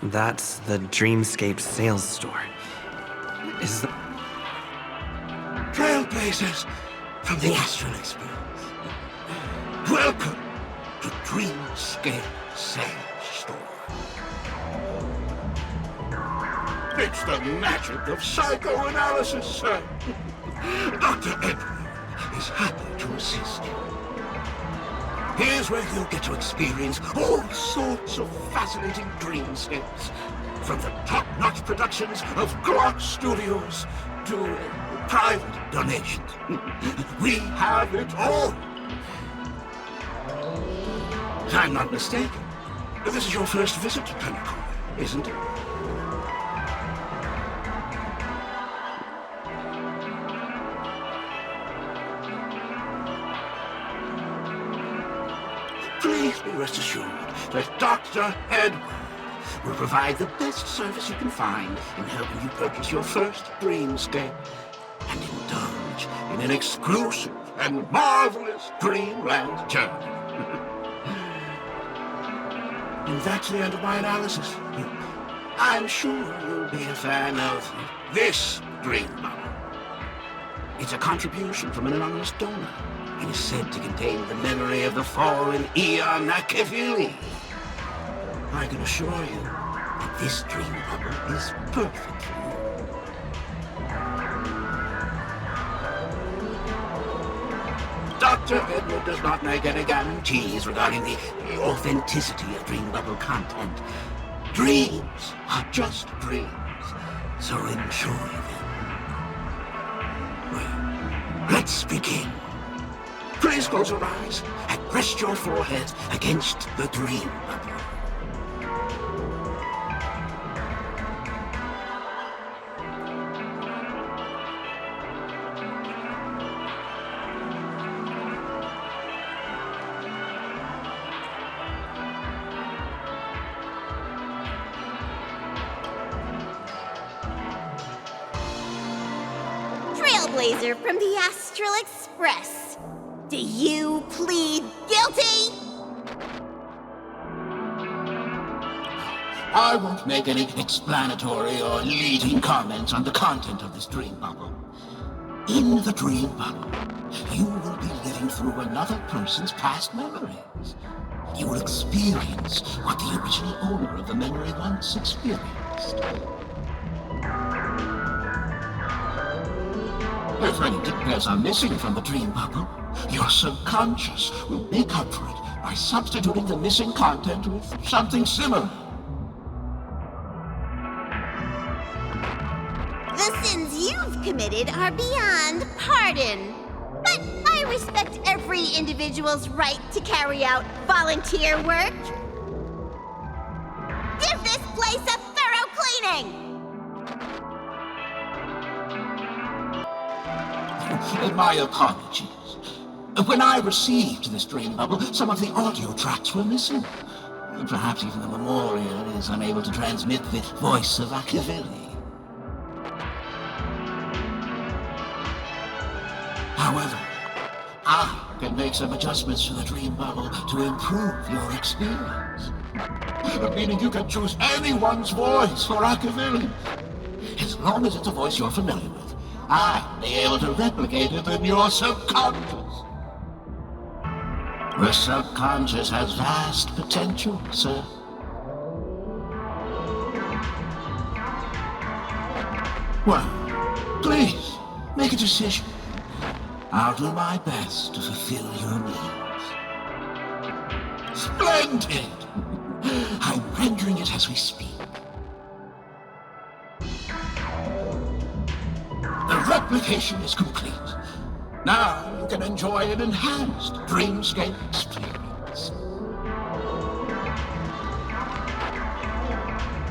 that's the Dreamscape sales store. Is the... Trailblazers from the Astral Experience. Welcome to Dreamscape Sales Store. It's the magic of psychoanalysis, sir. Dr. Edward is happy to assist you. Here's where you'll get to experience all sorts of fascinating dreamscapes. From the top-notch productions of Glock Studios to private donations. We have it all. If I'm not mistaken, this is your first visit to Penacony, isn't it? Please be rest assured that Dr. Edward will provide the best service you can find in helping you purchase your first dreamscape and indulge in an exclusive and marvelous dreamland journey. And that's the end of my analysis. I'm sure you'll be a fan of this dream bubble. It's a contribution from an anonymous donor. It is said to contain the memory of the fallen Hpnkai. I can assure you that this dream bubble is perfect for you. Dr. Edward does not make any guarantees regarding the authenticity of dream bubble content. Dreams are just dreams, so enjoy them. Well, let's begin. Please close your eyes and rest your forehead against the dream bubble. Trailblazer from the Astral Express. Do you plead guilty? I won't make any explanatory or leading comments on the content of this dream bubble. In the dream bubble, you will be living through another person's past memories. You will experience what the original owner of the memory once experienced. If any details are missing from the dream bubble, your subconscious will make up for it by substituting the missing content with something similar. The sins you've committed are beyond pardon. But I respect every individual's right to carry out volunteer work. Give this place a thorough cleaning! My apologies. When I received this dream bubble, some of the audio tracks were missing. Perhaps even the memorial is unable to transmit the voice of Hpnkai. However, I can make some adjustments to the dream bubble to improve your experience. Meaning you can choose anyone's voice for Hpnkai. As long as it's a voice you're familiar with, I'll be able to replicate it in your subconscious. The subconscious has vast potential, sir. Well, please, make a decision. I'll do my best to fulfill your needs. Splendid! I'm rendering it as we speak. The replication is complete. Now you can enjoy an enhanced dreamscape experience.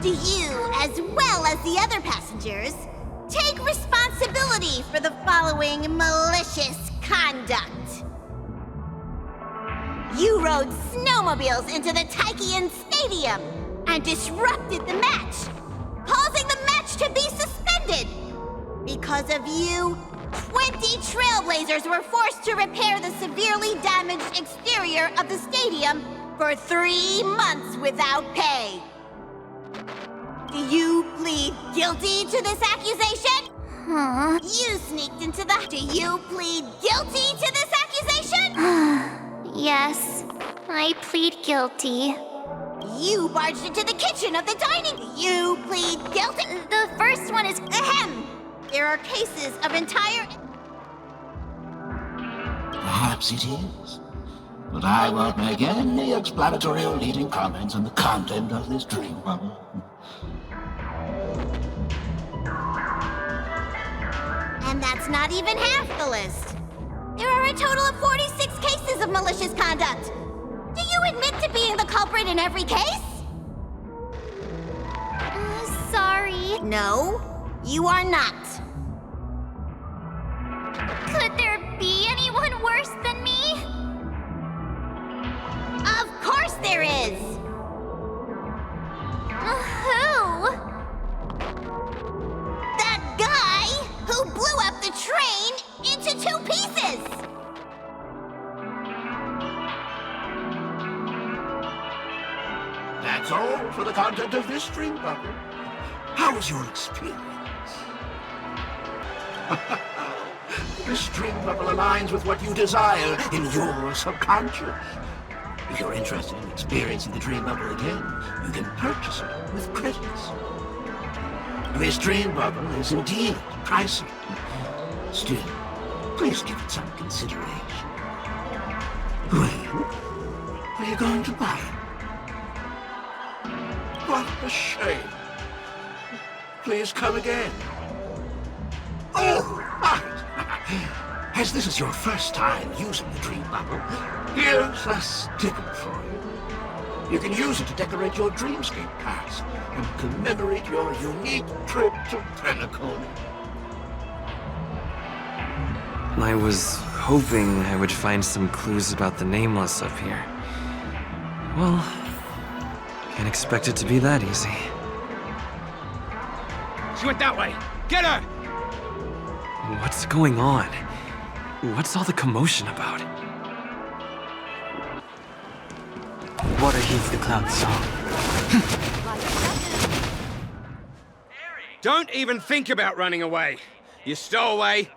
Do you, as well as the other passengers, take responsibility for the following malicious conduct? You rode snowmobiles into the Taikian Stadium and disrupted the match, causing the match to be suspended. Because of you, 20 Trailblazers were forced to repair the severely damaged exterior of the stadium for 3 months without pay. Do you plead guilty to this accusation? Huh? You sneaked into the... Do you plead guilty to this accusation? Yes, I plead guilty. You barged into the kitchen of the dining... You plead guilty? The first one is... Ahem! There are cases of entire... Perhaps it is. But I won't make any explanatory or leading comments on the content of this dream bubble. And that's not even half the list. There are a total of 46 cases of malicious conduct. Do you admit to being the culprit in every case? Sorry. No, you are not. Could there be anyone worse than me? Of course there is! Who? That guy who blew up the train into 2 for the content of this dream bubble. How was your experience? This dream bubble aligns with what you desire in your subconscious. If you're interested in experiencing the dream bubble again, you can purchase it with credits. This dream bubble is indeed pricey. Still, please give it some consideration. Well, are you going to buy it? What a shame. Please come again. Oh, right. As this is your first time using the dream bubble, here's a sticker for you. You can use it to decorate your dreamscape pass and commemorate your unique trip to Penacony. I was hoping I would find some clues about the Nameless up here. Well, can't expect it to be that easy. She went that way! Get her! What's going on? What's all the commotion about? Water heeds the cloud song. Don't even think about running away. You stowaway.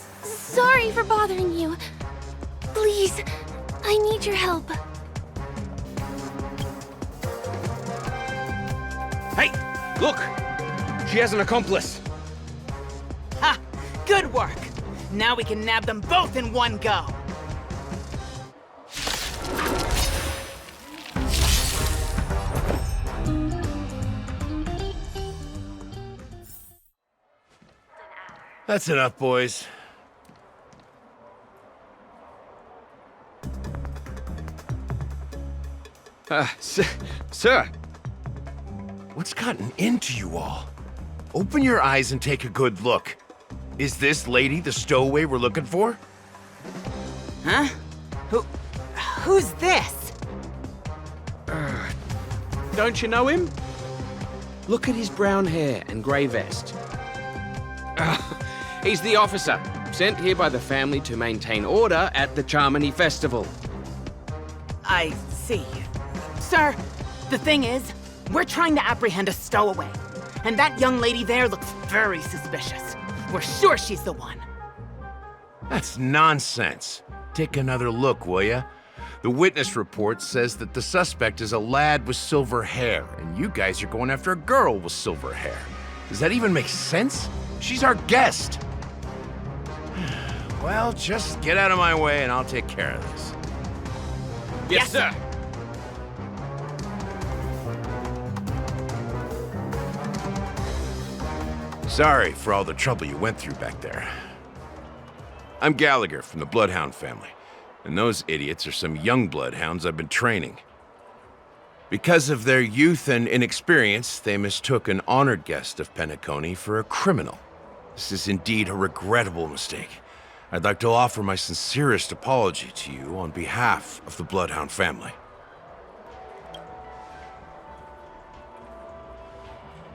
Sorry for bothering you. Please, I need your help. Hey, look! She has an accomplice. Ha! Good work! Now we can nab them both in one go. That's enough, boys. Sir! What's gotten into you all? Open your eyes and take a good look. Is this lady the stowaway we're looking for? Huh? Who's this? Don't you know him? Look at his brown hair and grey vest. He's the officer, sent here by the family to maintain order at the Charmony Festival. I see. Sir, the thing is, we're trying to apprehend a stowaway. And that young lady there looks very suspicious. We're sure she's the one. That's nonsense. Take another look, will ya? The witness report says that the suspect is a lad with silver hair, and you guys are going after a girl with silver hair. Does that even make sense? She's our guest. Well, just get out of my way and I'll take care of this. Yes, sir. Sorry for all the trouble you went through back there. I'm Gallagher from the Bloodhound family, and those idiots are some young bloodhounds I've been training. Because of their youth and inexperience, they mistook an honored guest of Penacony for a criminal. This is indeed a regrettable mistake. I'd like to offer my sincerest apology to you on behalf of the Bloodhound family.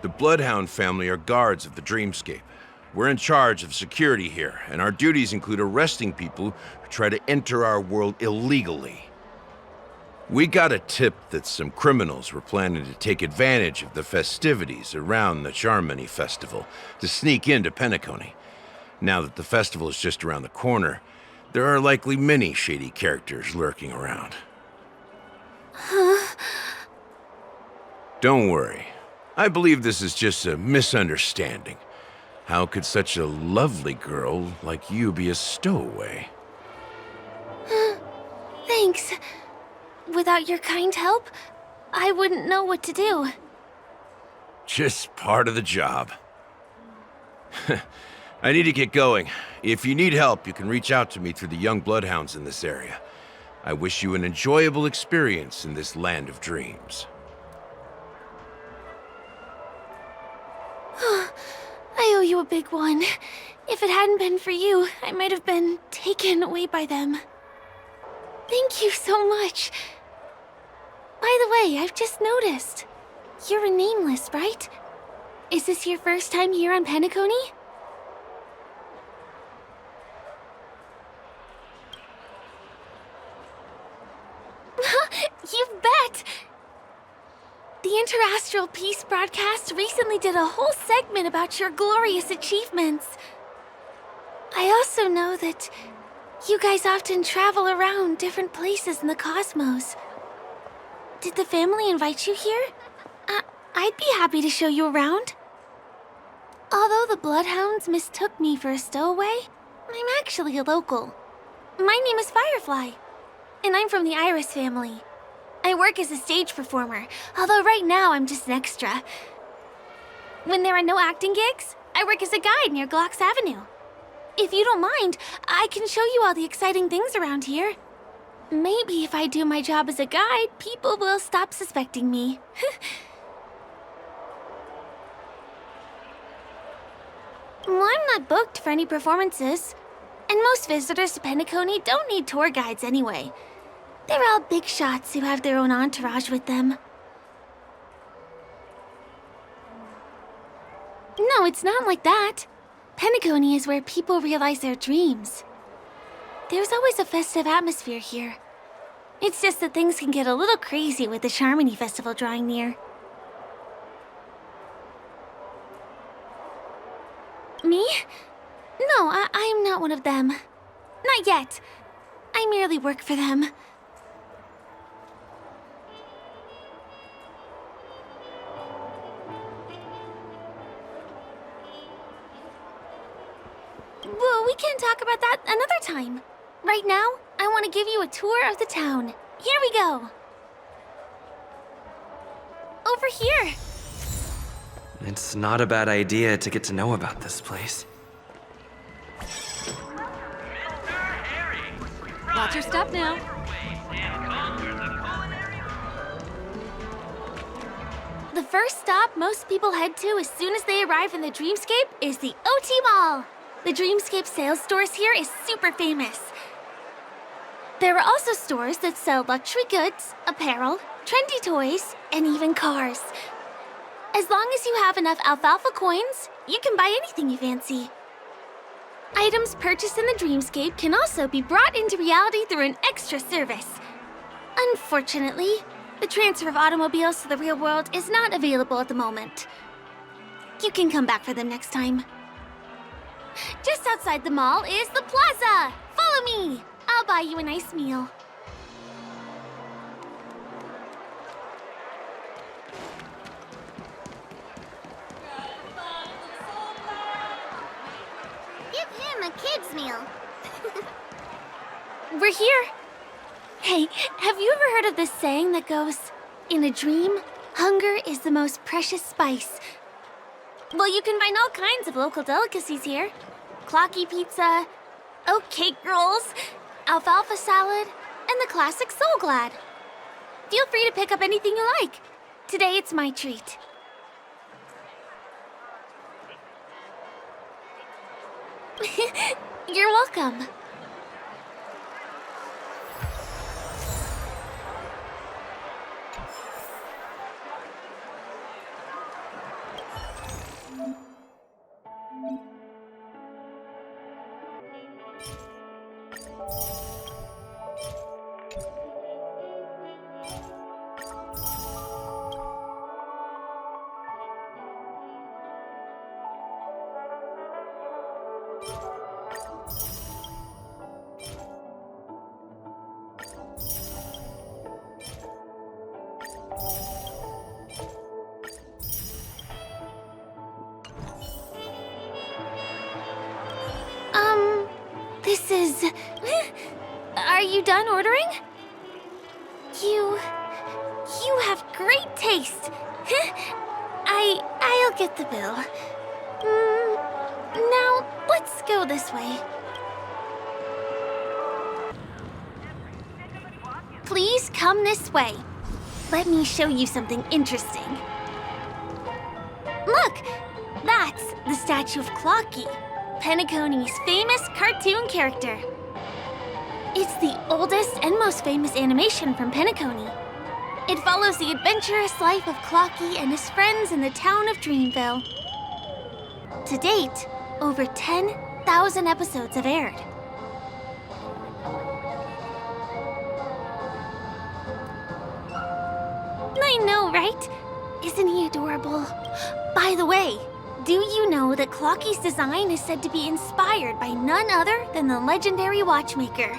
The Bloodhound family are guards of the Dreamscape. We're in charge of security here, and our duties include arresting people who try to enter our world illegally. We got a tip that some criminals were planning to take advantage of the festivities around the Charmony Festival to sneak into Penacony. Now that the festival is just around the corner, there are likely many shady characters lurking around. Huh? Don't worry. I believe this is just a misunderstanding. How could such a lovely girl like you be a stowaway? Thanks. Without your kind help, I wouldn't know what to do. Just part of the job. I need to get going. If you need help, you can reach out to me through the young bloodhounds in this area. I wish you an enjoyable experience in this land of dreams. I owe you a big one. If it hadn't been for you, I might have been taken away by them. Thank you so much. By the way, I've just noticed. You're a Nameless, right? Is this your first time here on Penacony? You bet! The Interastral Peace broadcast recently did a whole segment about your glorious achievements. I also know that you guys often travel around different places in the cosmos. Did the family invite you here? I'd be happy to show you around. Although the Bloodhounds mistook me for a stowaway, I'm actually a local. My name is Firefly, and I'm from the Iris family. I work as a stage performer, although right now I'm just an extra. When there are no acting gigs, I work as a guide near Glocks Avenue. If you don't mind, I can show you all the exciting things around here. Maybe if I do my job as a guide, people will stop suspecting me. Well, I'm not booked for any performances. And most visitors to Penacony don't need tour guides anyway. They're all big shots who have their own entourage with them. No, it's not like that. Penacony is where people realize their dreams. There's always a festive atmosphere here. It's just that things can get a little crazy with the Charmony Festival drawing near. Me? No, I am not one of them. Not yet. I merely work for them. Well, we can talk about that another time. Right now, I want to give you a tour of the town. Here we go. Over here. It's not a bad idea to get to know about this place. Watch your step now. The first stop most people head to as soon as they arrive in the Dreamscape is the OT Mall. The Dreamscape sales stores here is super famous. There are also stores that sell luxury goods, apparel, trendy toys, and even cars. As long as you have enough alfalfa coins, you can buy anything you fancy. Items purchased in the Dreamscape can also be brought into reality through an extra service. Unfortunately, the transfer of automobiles to the real world is not available at the moment. You can come back for them next time. Just outside the mall is the plaza! Follow me! I'll buy you a nice meal. Give him a kid's meal. We're here. Hey, have you ever heard of this saying that goes, in a dream, hunger is the most precious spice? Well, you can find all kinds of local delicacies here. Clocky pizza, oat cake rolls, alfalfa salad, and the classic Soul Glad. Feel free to pick up anything you like. Today it's my treat. You're welcome. This is... Are you done ordering? You have great taste. I'll get the bill. Now, let's go this way. Please come this way. Let me show you something interesting. Look! That's the statue of Clocky, Penacony's famous cartoon character. It's the oldest and most famous animation from Penacony. It follows the adventurous life of Clocky and his friends in the town of Dreamville. To date, over 10,000 episodes have aired. I know, right? Isn't he adorable? By the way, do you know that Clocky's design is said to be inspired by none other than the legendary watchmaker?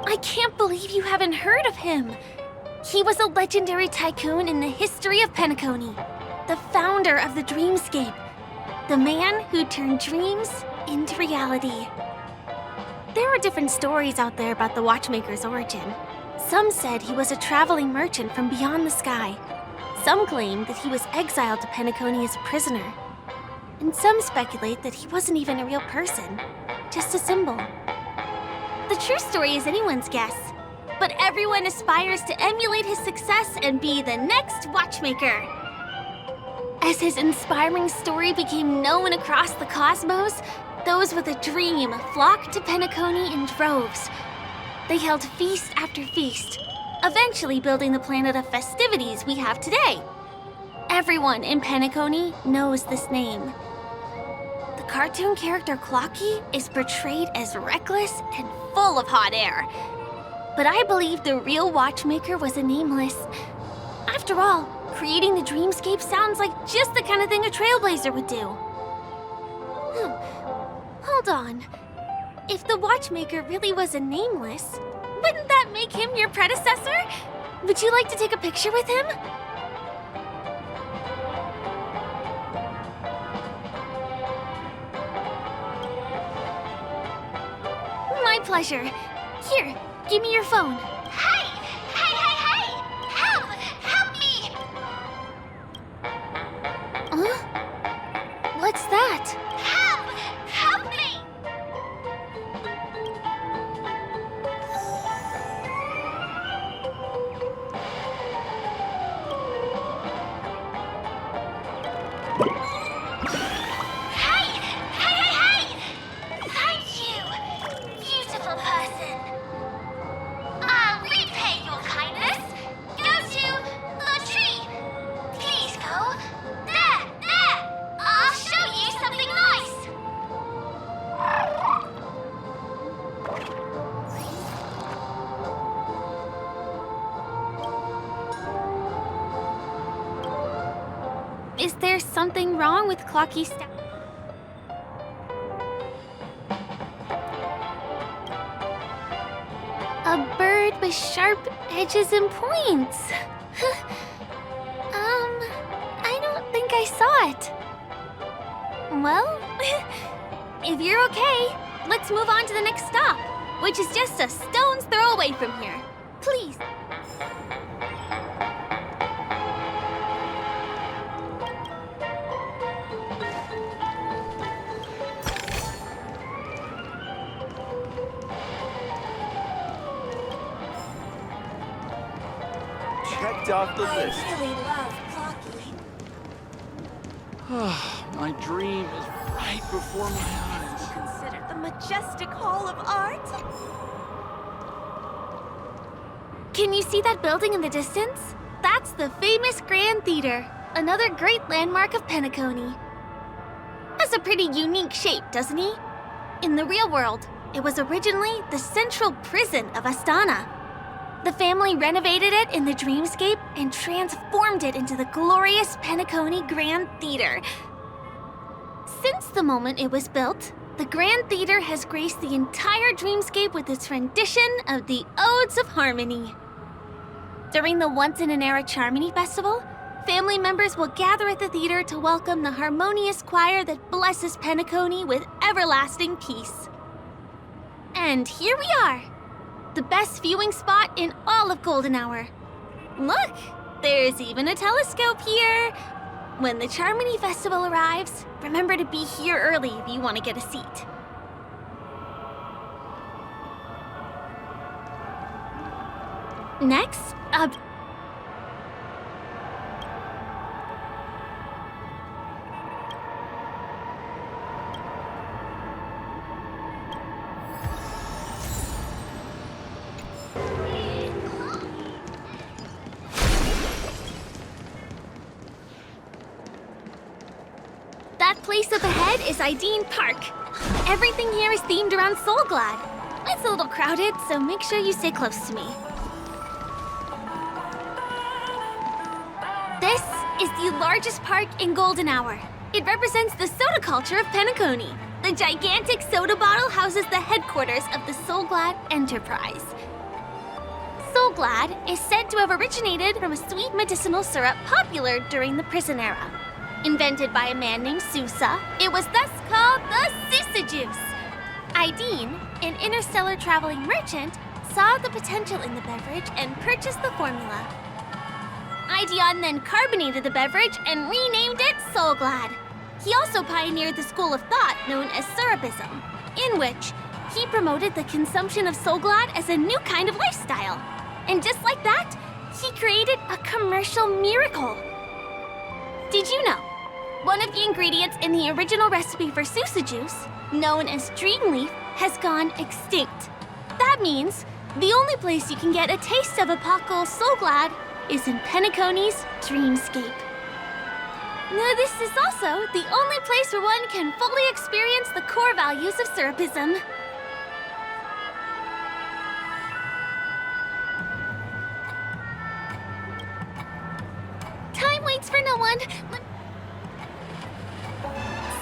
I can't believe you haven't heard of him. He was a legendary tycoon in the history of Penacony, the founder of the dreamscape, the man who turned dreams into reality. There are different stories out there about the watchmaker's origin. Some said he was a traveling merchant from beyond the sky. Some claim that he was exiled to Penacony as a prisoner. And some speculate that he wasn't even a real person, just a symbol. The true story is anyone's guess, but everyone aspires to emulate his success and be the next watchmaker. As his inspiring story became known across the cosmos, those with a dream flocked to Penacony in droves. They held feast after feast, eventually building the planet of festivities we have today. Everyone in Penacony knows this name. The cartoon character Clocky is portrayed as reckless and full of hot air. But I believe the real watchmaker was a nameless. After all, creating the dreamscape sounds like just the kind of thing a trailblazer would do. Hold on. If the watchmaker really was a nameless, wouldn't that make him your predecessor? Would you like to take a picture with him? My pleasure. Here, give me your phone. Hey! Hey, hey, hey! Help! Help me! Huh? What's that? Help! Help me! Hey! Hey, hey, hey! Thank you, beautiful person. I'll repay your kindness. Go to the tree. Please go. There! I'll show you something nice. Is there something wrong with Clocky's step? A bird with sharp edges and points. I don't think I saw it. Well, if you're okay, let's move on to the next stop, which is just a stone's throw away from here. Please. Checked off the list. I really love Clocky. My dream is right before my eyes. Consider the majestic hall of art. Can you see that building in the distance? That's the famous Grand Theater, another great landmark of Penacony. Has a pretty unique shape, doesn't he? In the real world, it was originally the central prison of Astana. The family renovated it in the dreamscape and transformed it into the glorious Penacony Grand Theater. Since the moment it was built, the Grand Theater has graced the entire dreamscape with its rendition of the Odes of Harmony. During the Once-in-an-Era Charmony Festival, family members will gather at the theater to welcome the harmonious choir that blesses Penacony with everlasting peace. And here we are, the best viewing spot in all of Golden Hour. Look, there's even a telescope here. When the Charmony Festival arrives, remember to be here early if you want to get a seat. Next up. place up ahead is Ideen Park. Everything here is themed around Soulglad. It's a little crowded, so make sure you stay close to me. This is the largest park in Golden Hour. It represents the soda culture of Penacony. The gigantic soda bottle houses the headquarters of the Soulglad Enterprise. Soulglad is said to have originated from a sweet medicinal syrup popular during the prison era. Invented by a man named Sousa, it was thus called the Sousa Juice. Ideen, an interstellar traveling merchant, saw the potential in the beverage and purchased the formula. Ideon then carbonated the beverage and renamed it Soulglad. He also pioneered the school of thought known as Syrupism, in which he promoted the consumption of Soulglad as a new kind of lifestyle. And just like that, he created a commercial miracle. Did you know? One of the ingredients in the original recipe for Sousa Juice, known as Dreamleaf, has gone extinct. That means the only place you can get a taste of Apocal Soulglad is in Penacony's Dreamscape. Now, this is also the only place where one can fully experience the core values of Syrupism. Time waits for no one.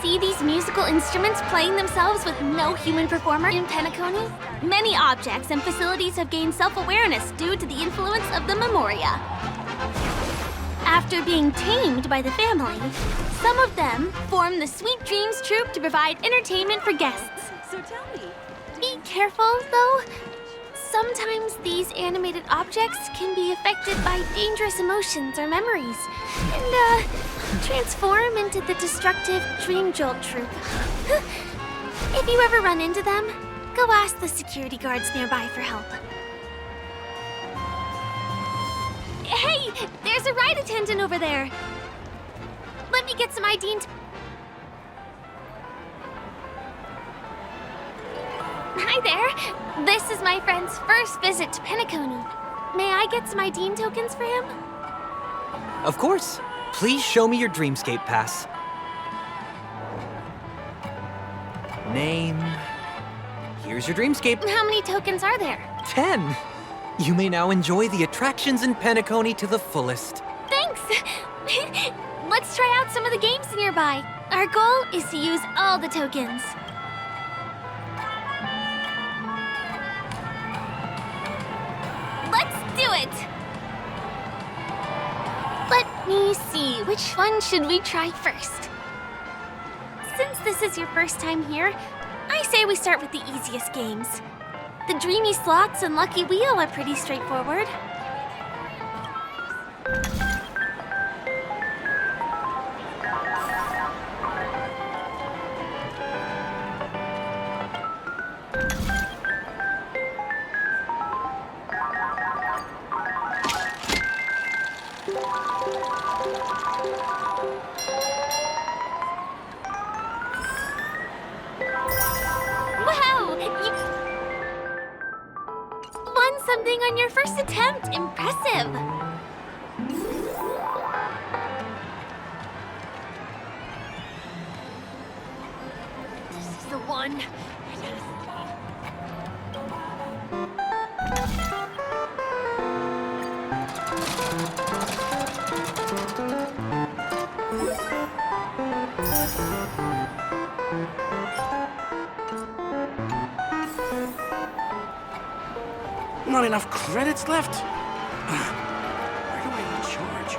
See these musical instruments playing themselves with no human performer in Penacony? Many objects and facilities have gained self-awareness due to the influence of the Memoria. After being tamed by the family, some of them form the Sweet Dreams Troupe to provide entertainment for guests. So tell me. Be careful, though. Sometimes these animated objects can be affected by dangerous emotions or memories, and, transform into the destructive Dream Jolt Troupe. If you ever run into them, go ask the security guards nearby for help. Hey, there's a ride attendant over there. Let me get some Ideen. Hi there. This is my friend's first visit to Penacony. May I get some Ideen tokens for him? Of course. Please show me your Dreamscape pass. Name. Here's your Dreamscape. How many tokens are there? 10. You may now enjoy the attractions in Penacony to the fullest. Thanks! Let's try out some of the games nearby. Our goal is to use all the tokens. Let's do it! Let me see, which one should we try first? Since this is your first time here, I say we start with the easiest games. The Dreamy Slots and Lucky Wheel are pretty straightforward. Something on your first attempt. Impressive. This is the one. Not enough credits left? Where do I even charge?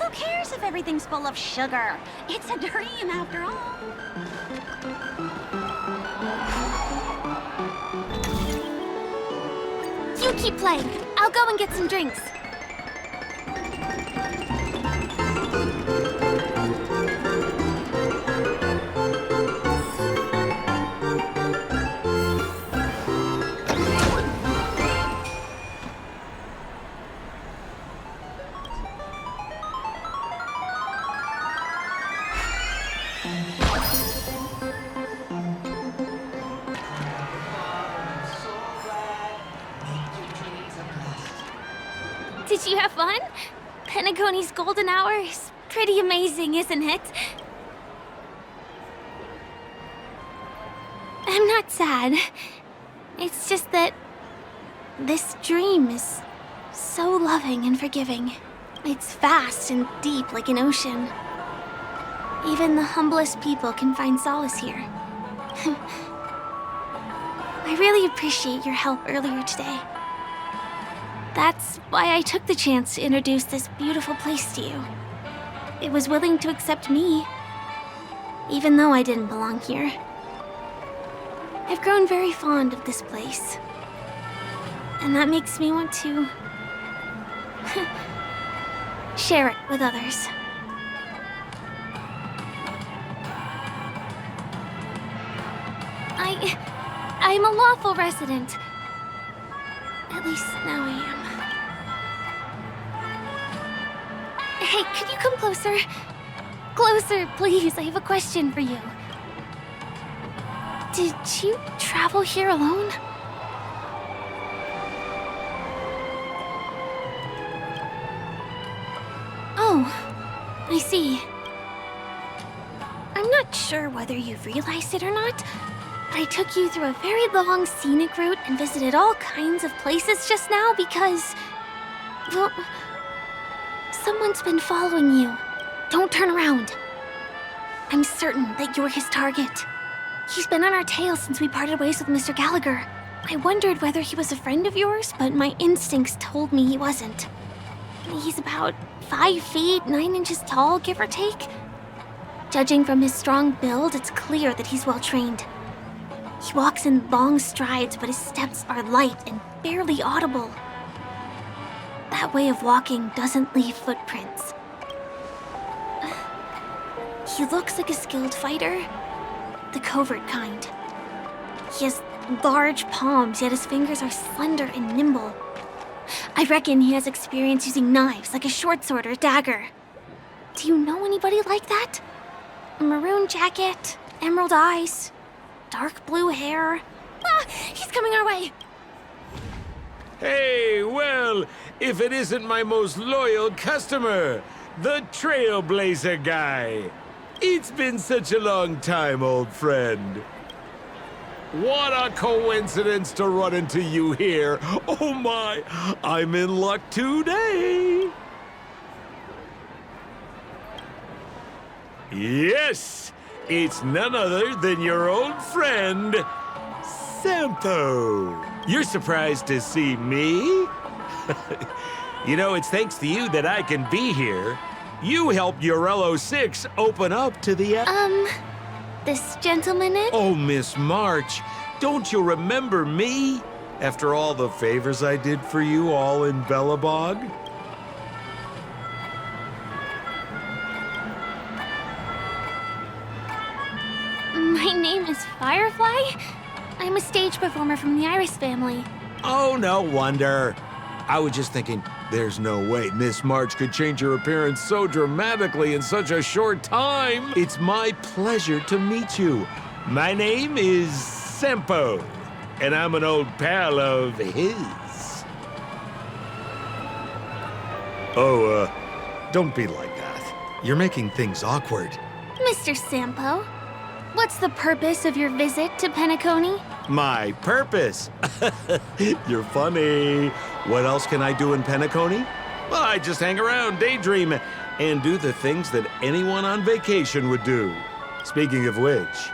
Who cares if everything's full of sugar? It's a dream after all. You keep playing. I'll go and get some drinks. Did you have fun? Penacony's golden hour is pretty amazing, isn't it? I'm not sad. It's just that this dream is so loving and forgiving. It's vast and deep like an ocean. Even the humblest people can find solace here. I really appreciate your help earlier today. That's why I took the chance to introduce this beautiful place to you. It was willing to accept me, even though I didn't belong here. I've grown very fond of this place, and that makes me want to share it with others. I'm a lawful resident. At least now I am. Hey, could you come closer? Closer, please. I have a question for you. Did you travel here alone? Oh, I see. I'm not sure whether you realized it or not, but I took you through a very long scenic route and visited all kinds of places just now because, well, someone's been following you. Don't turn around. I'm certain that you're his target. He's been on our tail since we parted ways with Mr. Gallagher. I wondered whether he was a friend of yours, but my instincts told me he wasn't. He's about 5 feet, 9 inches tall, give or take. Judging from his strong build, it's clear that he's well trained. He walks in long strides, but his steps are light and barely audible. That way of walking doesn't leave footprints. He looks like a skilled fighter, the covert kind. He has large palms, yet his fingers are slender and nimble. I reckon he has experience using knives, like a short sword or dagger. Do you know anybody like that? A maroon jacket, emerald eyes, dark blue hair. Ah, he's coming our way. Hey, well, if it isn't my most loyal customer, the Trailblazer guy. It's been such a long time, old friend. What a coincidence to run into you here. Oh my, I'm in luck today. Yes, it's none other than your old friend, Sampo. You're surprised to see me? You know, it's thanks to you that I can be here. You helped Urello 6 open up to the... This gentleman in? Oh, Miss March, don't you remember me? After all the favors I did for you all in Bellabog? My name is Firefly. I'm a stage performer from the Iris family. Oh, no wonder. I was just thinking, there's no way Miss March could change her appearance so dramatically in such a short time. It's my pleasure to meet you. My name is Sampo, and I'm an old pal of his. Oh, don't be like that. You're making things awkward. Mr. Sampo, what's the purpose of your visit to Penacony? My purpose? You're funny. What else can I do in Penacony? Well, I just hang around, daydream, and do the things that anyone on vacation would do. Speaking of which,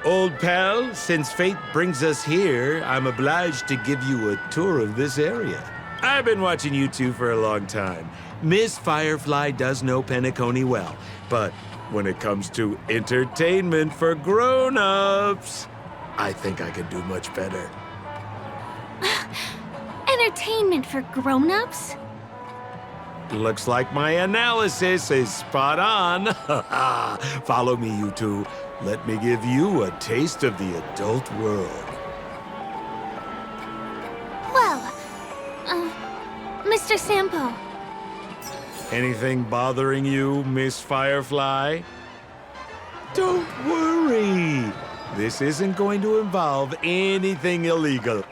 old pal, since fate brings us here, I'm obliged to give you a tour of this area. I've been watching you two for a long time. Miss Firefly does know Penacony well, but when it comes to entertainment for grown-ups, I think I could do much better. Entertainment for grown-ups? Looks like my analysis is spot on. Follow me, you two. Let me give you a taste of the adult world. Well, Mr. Sampo. Anything bothering you, Miss Firefly? Don't worry. This isn't going to involve anything illegal.